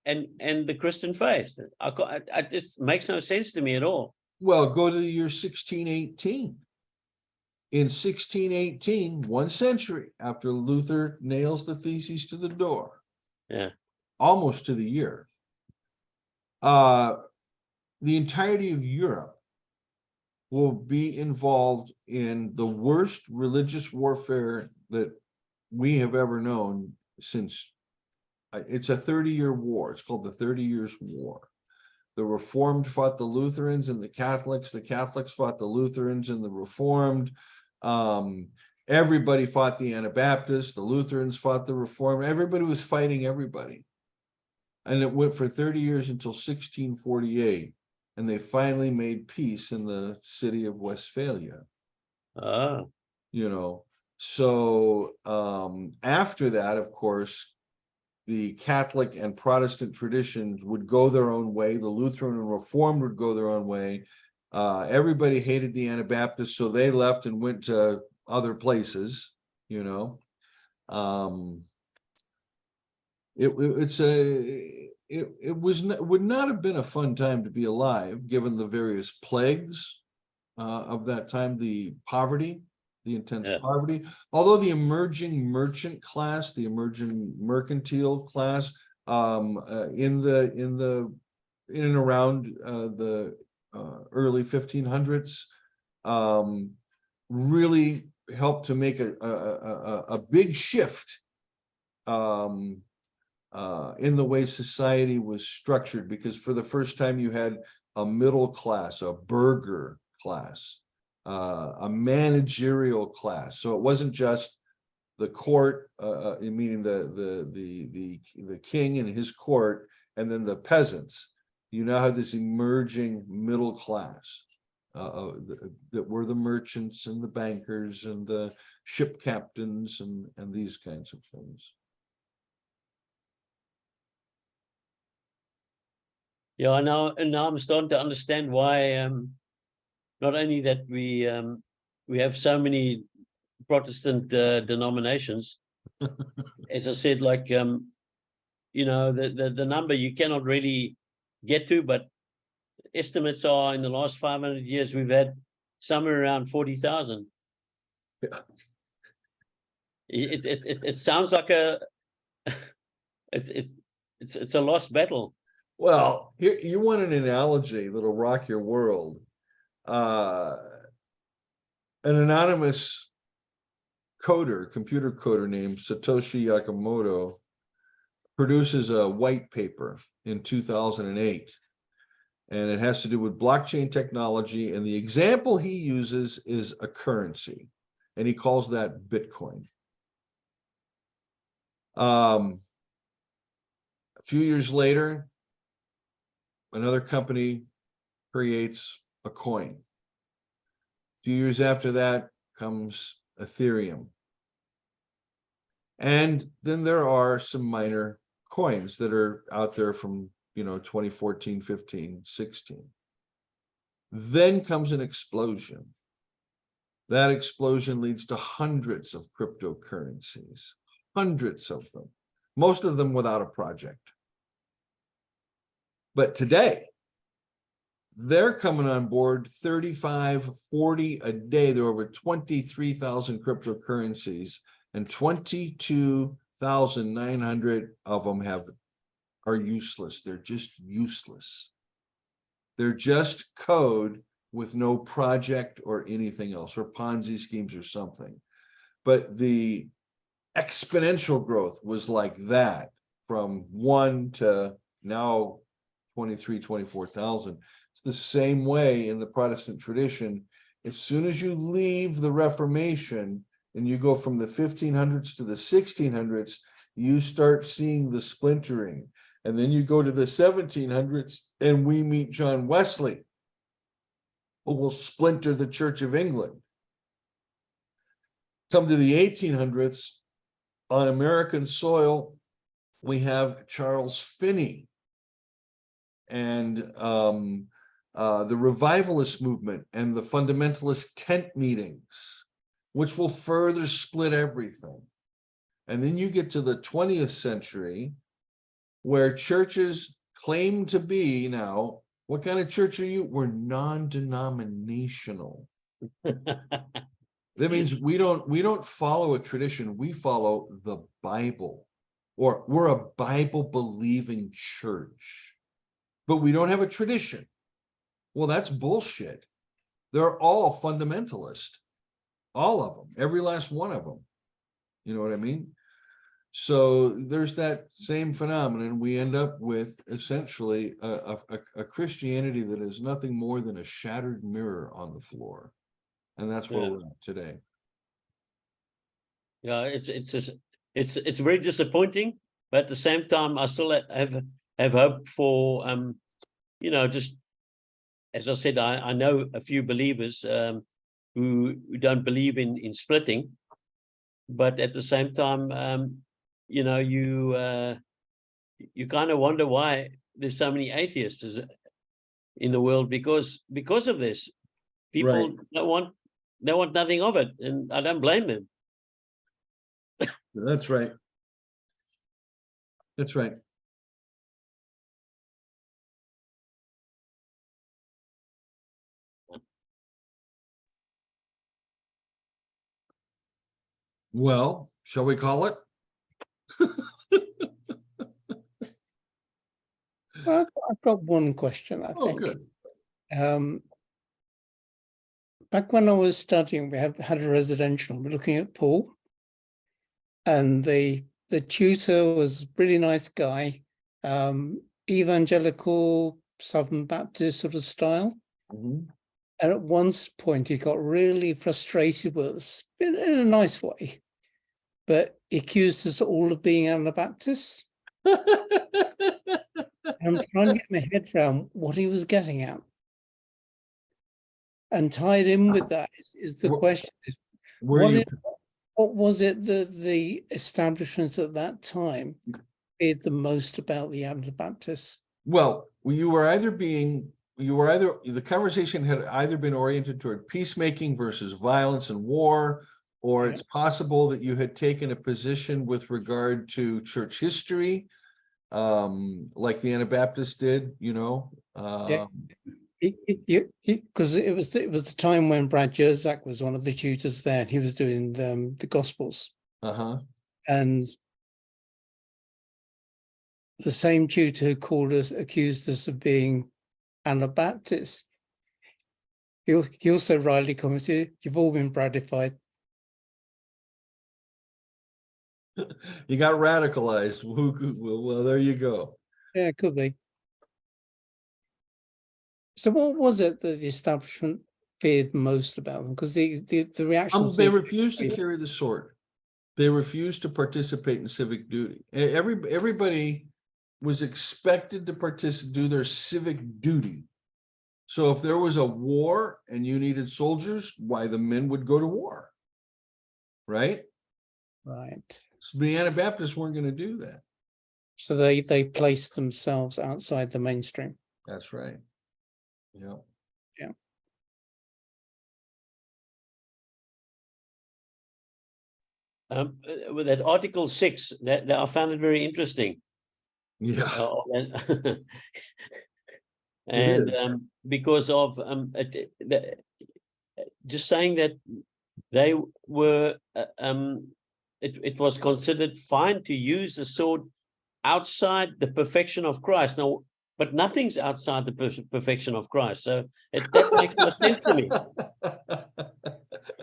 the Christian faith. It just makes no sense to me at all. Well, go to the year 1618. In 1618, 1 century after Luther nails the theses to the door, yeah, almost to the year, the entirety of Europe will be involved in the worst religious warfare that we have ever known since. It's a 30-year war. It's called the 30 Years' War. The Reformed fought the Lutherans and the Catholics. The Catholics fought the Lutherans and the Reformed. Everybody fought the Anabaptists. The Lutherans fought the Reformed. Everybody was fighting everybody. And it went for 30 years until 1648. And they finally made peace in the city of Westphalia. So after that, of course, the Catholic and Protestant traditions would go their own way. The Lutheran and Reformed would go their own way. Everybody hated the Anabaptists, so they left and went to other places. It would not have been a fun time to be alive, given the various plagues of that time, the poverty, the intense poverty. Although the emerging merchant class, the emerging mercantile class, in and around the early 1500s, really helped to make a big shift in the way society was structured, because for the first time you had a middle class, a burgher class, a managerial class. So it wasn't just the court, meaning the king and his court, and then the peasants. You now have this emerging middle class that were the merchants and the bankers and the ship captains and these kinds of things. Yeah, now I'm starting to understand why not only that we have so many Protestant denominations, as I said, like you know, the number you cannot really get to, but estimates are in the last 500 years we've had somewhere around 40,000. Yeah. It sounds like it's a lost battle. Well, here you want an analogy that'll rock your world. An anonymous computer coder named Satoshi Nakamoto produces a white paper in 2008, and it has to do with blockchain technology, and the example he uses is a currency, and he calls that Bitcoin. A few years later, another company creates a coin. A few years after that comes Ethereum. And then there are some minor coins that are out there from, 2014, 15, 16. Then comes an explosion. That explosion leads to hundreds of cryptocurrencies, hundreds of them, most of them without a project. But today, they're coming on board 35, 40 a day. There are over 23,000 cryptocurrencies, and 22,900 of them are useless. They're just useless. They're just code with no project or anything else, or Ponzi schemes or something. But the exponential growth was like that, from 1 to now 23, 24,000. It's the same way in the Protestant tradition. As soon as you leave the Reformation and you go from the 1500s to the 1600s, you start seeing the splintering. And then you go to the 1700s and we meet John Wesley, who will splinter the Church of England. Come to the 1800s, on American soil, we have Charles Finney and the revivalist movement and the fundamentalist tent meetings, which will further split everything. And then you get to the 20th century, where churches claim to be now, what kind of church are you? We're non-denominational. That means we don't follow a tradition, we follow the Bible, or we're a Bible-believing church, but we don't have a tradition. Well, that's bullshit. They're all fundamentalist, all of them, every last one of them. You know what I mean? So there's that same phenomenon. We end up with essentially a Christianity that is nothing more than a shattered mirror on the floor. And that's where we're at today. Yeah, it's very disappointing, but at the same time, I still have hope for just as I said, I know a few believers who don't believe in splitting, but at the same time, you kind of wonder why there's so many atheists in the world, because of this. People Right. they want nothing of it, and I don't blame them. That's right. That's right. Well, shall we call it? I've got one question, I think. Good. Back when I was studying, we had a residential. We're looking at Paul, and the tutor was a really nice guy, evangelical Southern Baptist sort of style. Mm-hmm. And at one point, he got really frustrated with us in a nice way, but he accused us all of being Anabaptists. I'm trying to get my head around what he was getting at. And tied in with that is the Were- question is, Were what you, what was it that the establishment at that time feared the most about the Anabaptists? well, you were either the conversation had either been oriented toward peacemaking versus violence and war, or Yeah. it's possible that you had taken a position with regard to church history, like the Anabaptists did, you know. Because it was the time when Brad Jerzak was one of the tutors there, and he was doing the Gospels, Uh-huh. and the same tutor who accused us of being Anabaptists. He also rightly commented, "You've all been Bradified." You got radicalized. Well, there you go. Yeah, it could be. So what was it that the establishment feared most about them? Because the reaction They seemed- refused to carry the sword. They refused to participate in civic duty. Everybody was expected to do their civic duty. So if there was a war and you needed soldiers, why, the men would go to war, right? Right. So the Anabaptists weren't going to do that. So they placed themselves outside the mainstream. That's right. Yeah. Yeah. With that Article 6, that I found it very interesting. Yeah. And is. because of just saying that they were it was considered fine to use the sword outside the perfection of Christ. Now, but nothing's outside the perfection of Christ, so that makes no sense to me.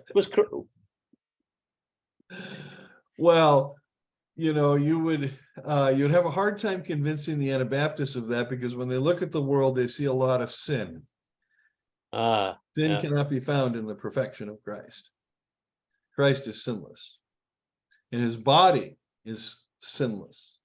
It was Well, you know, you'd have a hard time convincing the Anabaptists of that, because when they look at the world, they see a lot of sin. Sin yeah. cannot be found in the perfection of Christ. Christ is sinless, and his body is sinless.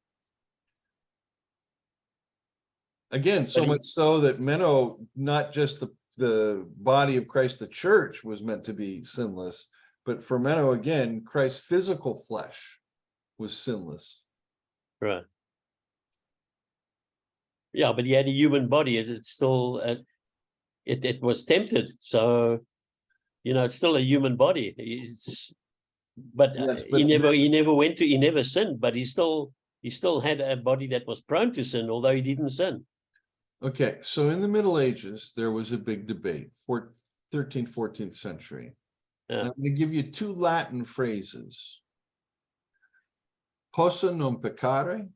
Again, so much so that Menno, not just the body of Christ, the church, was meant to be sinless, but for Menno, again, Christ's physical flesh was sinless. Right. Yeah, but he had a human body. It's still it was tempted. So, you know, it's still a human body. But Yes, he but he never sinned, but he still had a body that was prone to sin, although he didn't sin. Okay, so in the Middle Ages, there was a big debate, 13th, 14th century. Yeah. I'm going to give you two Latin phrases. Possa non peccare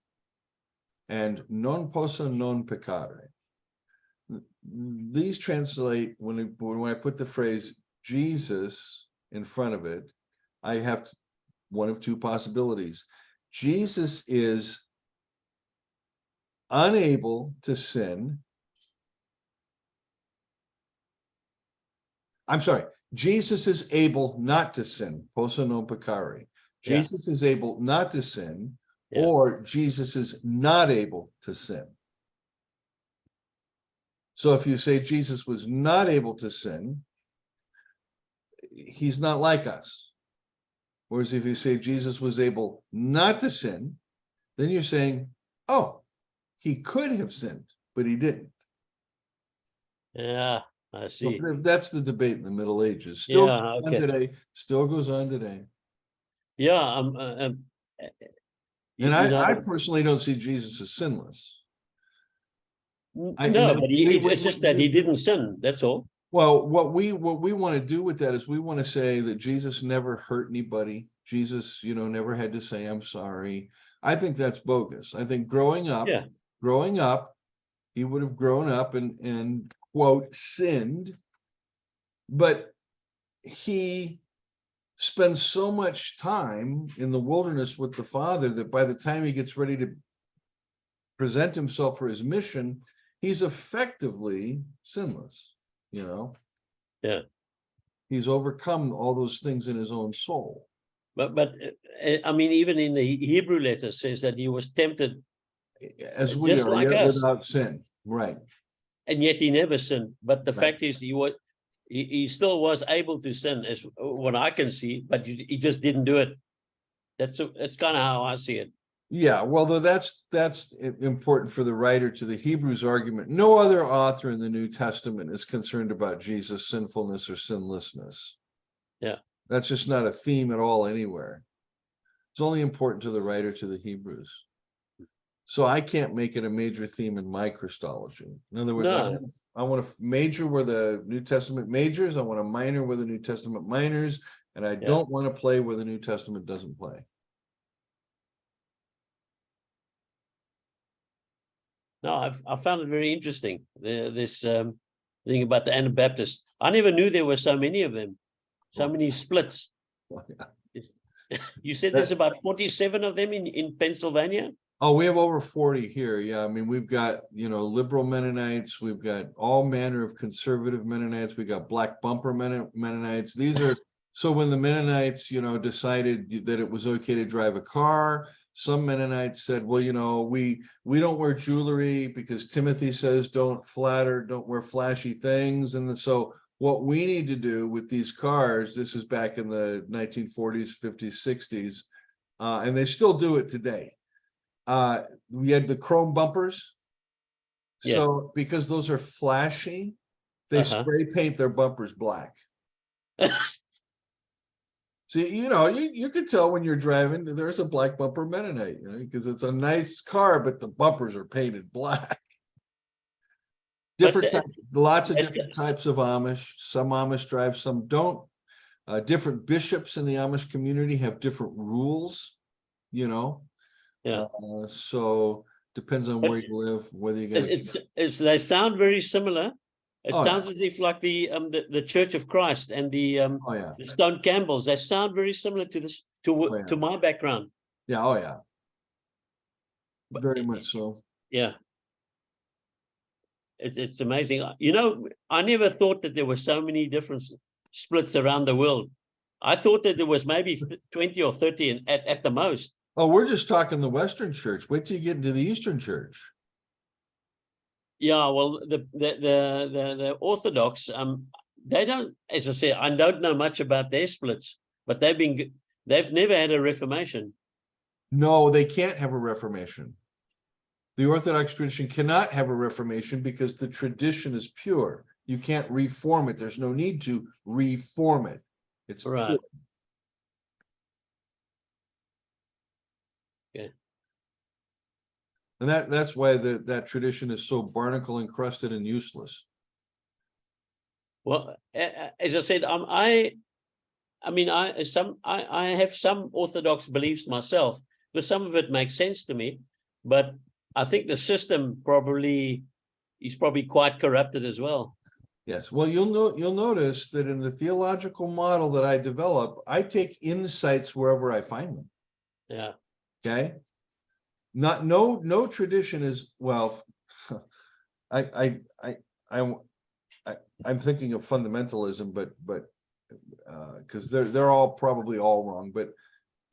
and non possa non peccare. These translate, when I put the phrase Jesus in front of it, I have one of two possibilities. Jesus is unable to sin. I'm sorry, Jesus is able not to sin, possa non peccare. Jesus is able not to sin, or Jesus is not able to sin. So if you say Jesus was not able to sin, he's not like us. Whereas if you say Jesus was able not to sin, then you're saying, oh, he could have sinned, but he didn't. Yeah, I see. So that's the debate in the Middle Ages. Still goes on today. Still goes on today. Yeah, And I personally don't see Jesus as sinless. No, but it's just that he didn't sin. That's all. Well, what we want to do with that is we want to say that Jesus never hurt anybody. Jesus, never had to say, I'm sorry. I think that's bogus. I think growing up, he would have grown up and quote, sinned, but he spends so much time in the wilderness with the Father that by the time he gets ready to present himself for his mission, he's effectively sinless, Yeah. He's overcome all those things in his own soul. But I mean, even in the Hebrew letter says that he was tempted as we Just are, like yet us. without sin. Right. And yet he never sinned. But the Right. fact is, he still was able to sin, is what I can see, but he just didn't do it. That's kind of how I see it. Yeah, well, though that's important for the writer to the Hebrews argument. No other author in the New Testament is concerned about Jesus' sinfulness or sinlessness. Yeah. That's just not a theme at all anywhere. It's only important to the writer to the Hebrews. So I can't make it a major theme in my Christology. In other words, No. I want to major where the New Testament majors. I want to minor where the New Testament minors, and I don't want to play where the New Testament doesn't play. No, I found it very interesting. This thing about the Anabaptists. I never knew there were so many of them, so many splits. You said there's about 47 of them in Pennsylvania? Oh, we have over 40 here. Yeah, I mean, we've got, liberal Mennonites. We've got all manner of conservative Mennonites. We got black bumper Mennonites. These are, so when the Mennonites, decided that it was okay to drive a car, some Mennonites said, well, we don't wear jewelry because Timothy says don't wear flashy things. And so what we need to do with these cars, this is back in the 1940s, 50s, 60s, and they still do it today. We had the chrome bumpers. Yeah. So because those are flashy, they spray paint their bumpers black. So, you could tell when you're driving, there's a black bumper Mennonite, because it's a nice car, but the bumpers are painted black. Lots of different types of Amish. Some Amish drive, some don't. Different bishops in the Amish community have different rules, Yeah. So depends on where you live, whether you get They sound very similar. It Oh, sounds as if like the Church of Christ and the Stone Campbells, they sound very similar to this to my background. Yeah, oh yeah. Very much so. Yeah. It's amazing. I never thought that there were so many different splits around the world. I thought that there was maybe 20 or 30 at the most. Oh, we're just talking the Western Church. Wait till you get into the Eastern Church. Yeah, well, the Orthodox, they don't, as I said, I don't know much about their splits, but they've never had a Reformation. No, they can't have a Reformation. The Orthodox tradition cannot have a Reformation because the tradition is pure. You can't reform it. There's no need to reform it. It's right. Pure. Yeah. And that's why that tradition is so barnacle encrusted and useless. Well, as I said, I have some Orthodox beliefs myself, but some of it makes sense to me. But I think the system is probably quite corrupted as well. Yes. Well, you'll notice that in the theological model that I develop, I take insights wherever I find them. Yeah. Okay. No tradition is, well, I'm thinking of fundamentalism, but because they're all probably all wrong, but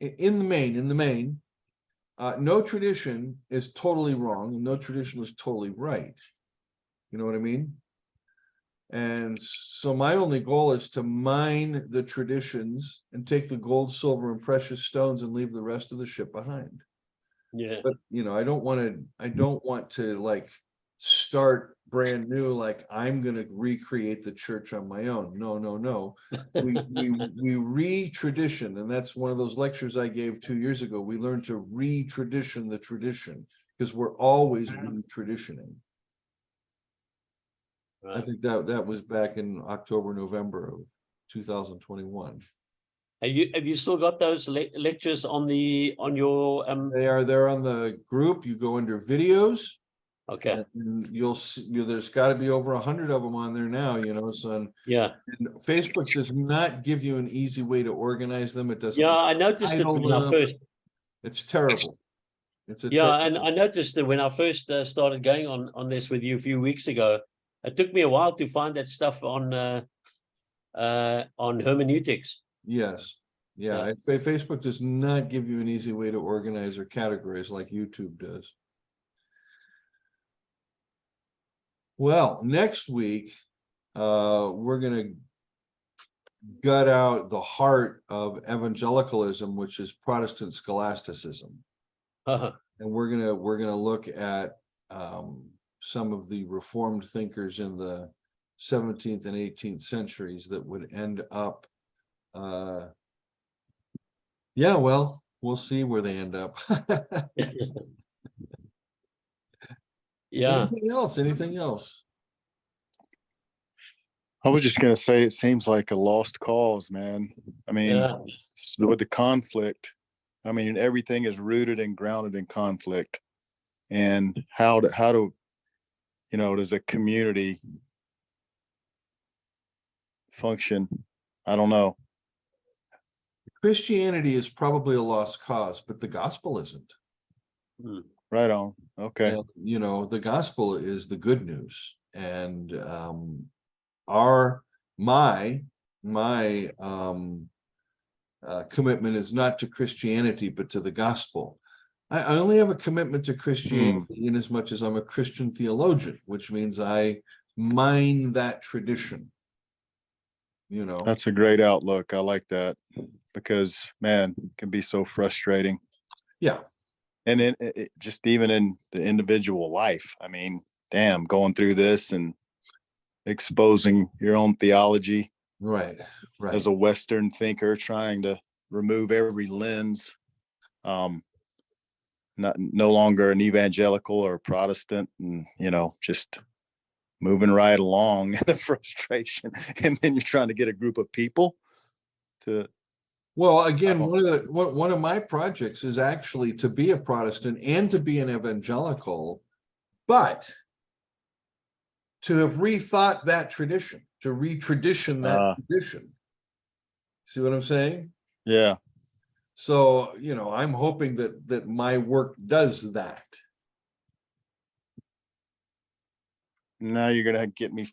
in the main, no tradition is totally wrong and no tradition is totally right. You know what I mean? And so my only goal is to mine the traditions and take the gold, silver, and precious stones and leave the rest of the ship behind. Yeah. But I don't want to like start brand new, like I'm going to recreate the church on my own. No. We re-tradition, and that's one of those lectures I gave 2 years ago. We learned to re-tradition the tradition because we're always re-traditioning. Right. I think that was back in October, November of 2021. Have you still got those lectures on your They are there on the group. You go under videos. Okay. And you'll see, there's got to be over 100 of them on there now, so and Facebook does not give you an easy way to organize them. It doesn't. Yeah, I noticed it when I first. It's terrible. And I noticed that when I first started going on this with you a few weeks ago, it took me a while to find that stuff on hermeneutics. Yes. Yeah. Facebook does not give you an easy way to organize or categorize like YouTube does. Well, next week, we're gonna gut out the heart of evangelicalism, which is Protestant scholasticism. Uh-huh. And we're gonna look at some of the Reformed thinkers in the 17th and 18th centuries that would end up yeah, well, we'll see where they end up. Yeah. Anything else? Anything else? I was just gonna say, it seems like a lost cause, man. I mean, Yeah. with the conflict, I mean, everything is rooted and grounded in conflict. And how do, does a community function? I don't know. Christianity is probably a lost cause, but the gospel isn't. Right on. Okay. And, the gospel is the good news. And my commitment is not to Christianity, but to the gospel. I only have a commitment to Christianity in as much as I'm a Christian theologian, which means I mine that tradition. That's a great outlook. I like that, because man, it can be so frustrating. Yeah. And it just even in the individual life, I mean, damn, going through this and exposing your own theology Right. as a Western thinker, trying to remove every lens, no longer an evangelical or a Protestant, and just moving right along. The frustration, and then you're trying to get a group of people to. Well, again, one of my projects is actually to be a Protestant and to be an evangelical, but to have rethought that tradition, to retradition that tradition. See what I'm saying? Yeah. So, I'm hoping that my work does that. Now you're gonna get me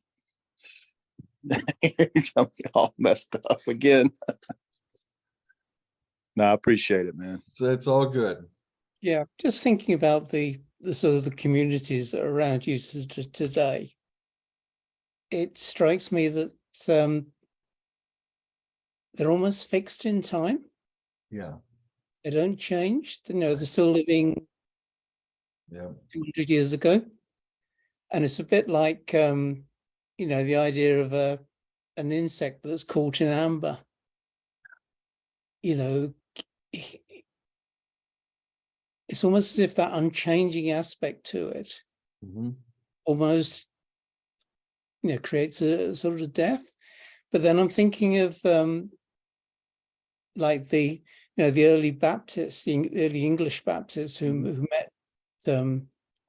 all messed up again. No, I appreciate it, man. So it's all good. Yeah, just thinking about the sort of the communities that are around you today. It strikes me that they're almost fixed in time. Yeah. They don't change. They're still living 200 years ago. And it's a bit like, the idea of an insect that's caught in amber. It's almost as if that unchanging aspect to it almost, creates a sort of death. But then I'm thinking of like the early Baptists, the early English Baptists who met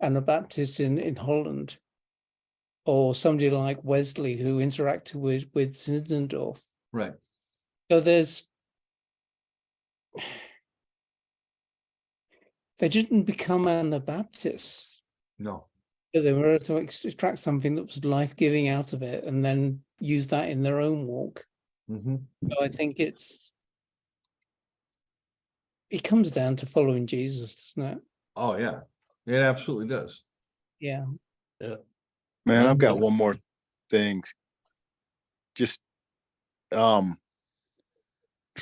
Anabaptists in Holland, or somebody like Wesley who interacted with Zinzendorf. Right. So they didn't become Anabaptists. No. But they were able to extract something that was life-giving out of it and then use that in their own walk. So I think it comes down to following Jesus, doesn't it? Oh yeah, it absolutely does. Yeah. Man, I've got one more thing. Just try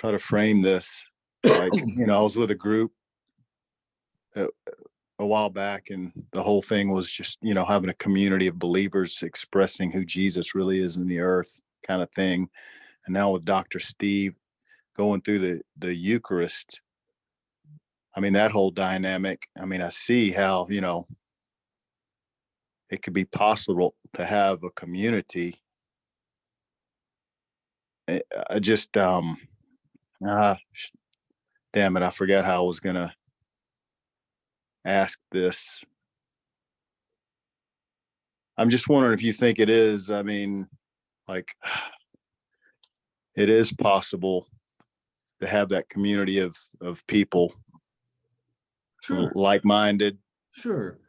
to frame this. Like, I was with a group a while back, and the whole thing was just, having a community of believers expressing who Jesus really is in the earth, kind of thing. And now with Dr. Steve going through the Eucharist, I mean, that whole dynamic, I mean, I see how, it could be possible to have a community. I just, damn it, I forgot how I was going to ask this. I'm just wondering if you think it is, I mean, like, it is possible to have that community of people. Sure. Like-minded. Sure.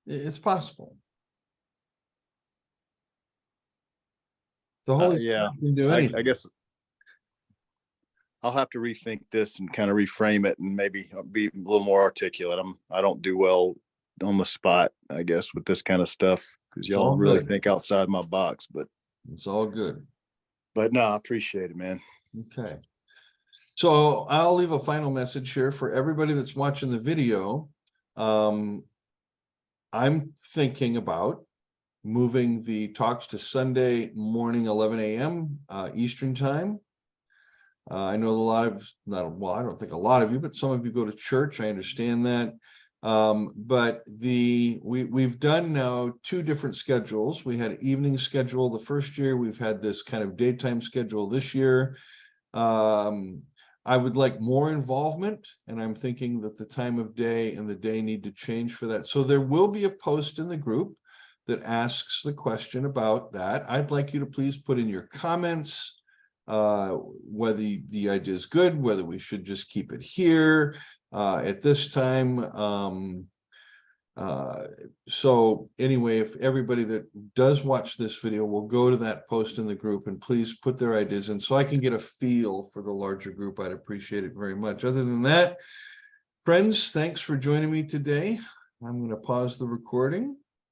It's possible. The Holy Spirit can do anything. I guess I'll have to rethink this and kind of reframe it and maybe be a little more articulate. I don't do well on the spot, I guess, with this kind of stuff, because It's all y'all really good. think outside my box. It's all good. But no, I appreciate it, man. Okay. So I'll leave a final message here for everybody that's watching the video. I'm thinking about moving the talks to Sunday morning, 11 a.m. Eastern time. I know a lot of, I don't think a lot of you, but some of you go to church. I understand that. But we've done now 2 different schedules. We had an evening schedule the first year. We've had this kind of daytime schedule this year. I would like more involvement, and I'm thinking that the time of day and the day need to change for that. So there will be a post in the group that asks the question about that. I'd like you to please put in your comments, whether the idea is good, whether we should just keep it here at this time. So anyway, if everybody that does watch this video will go to that post in the group and please put their ideas in so I can get a feel for the larger group, I'd appreciate it very much. Other than that, friends, thanks for joining me today. I'm going to pause the recording.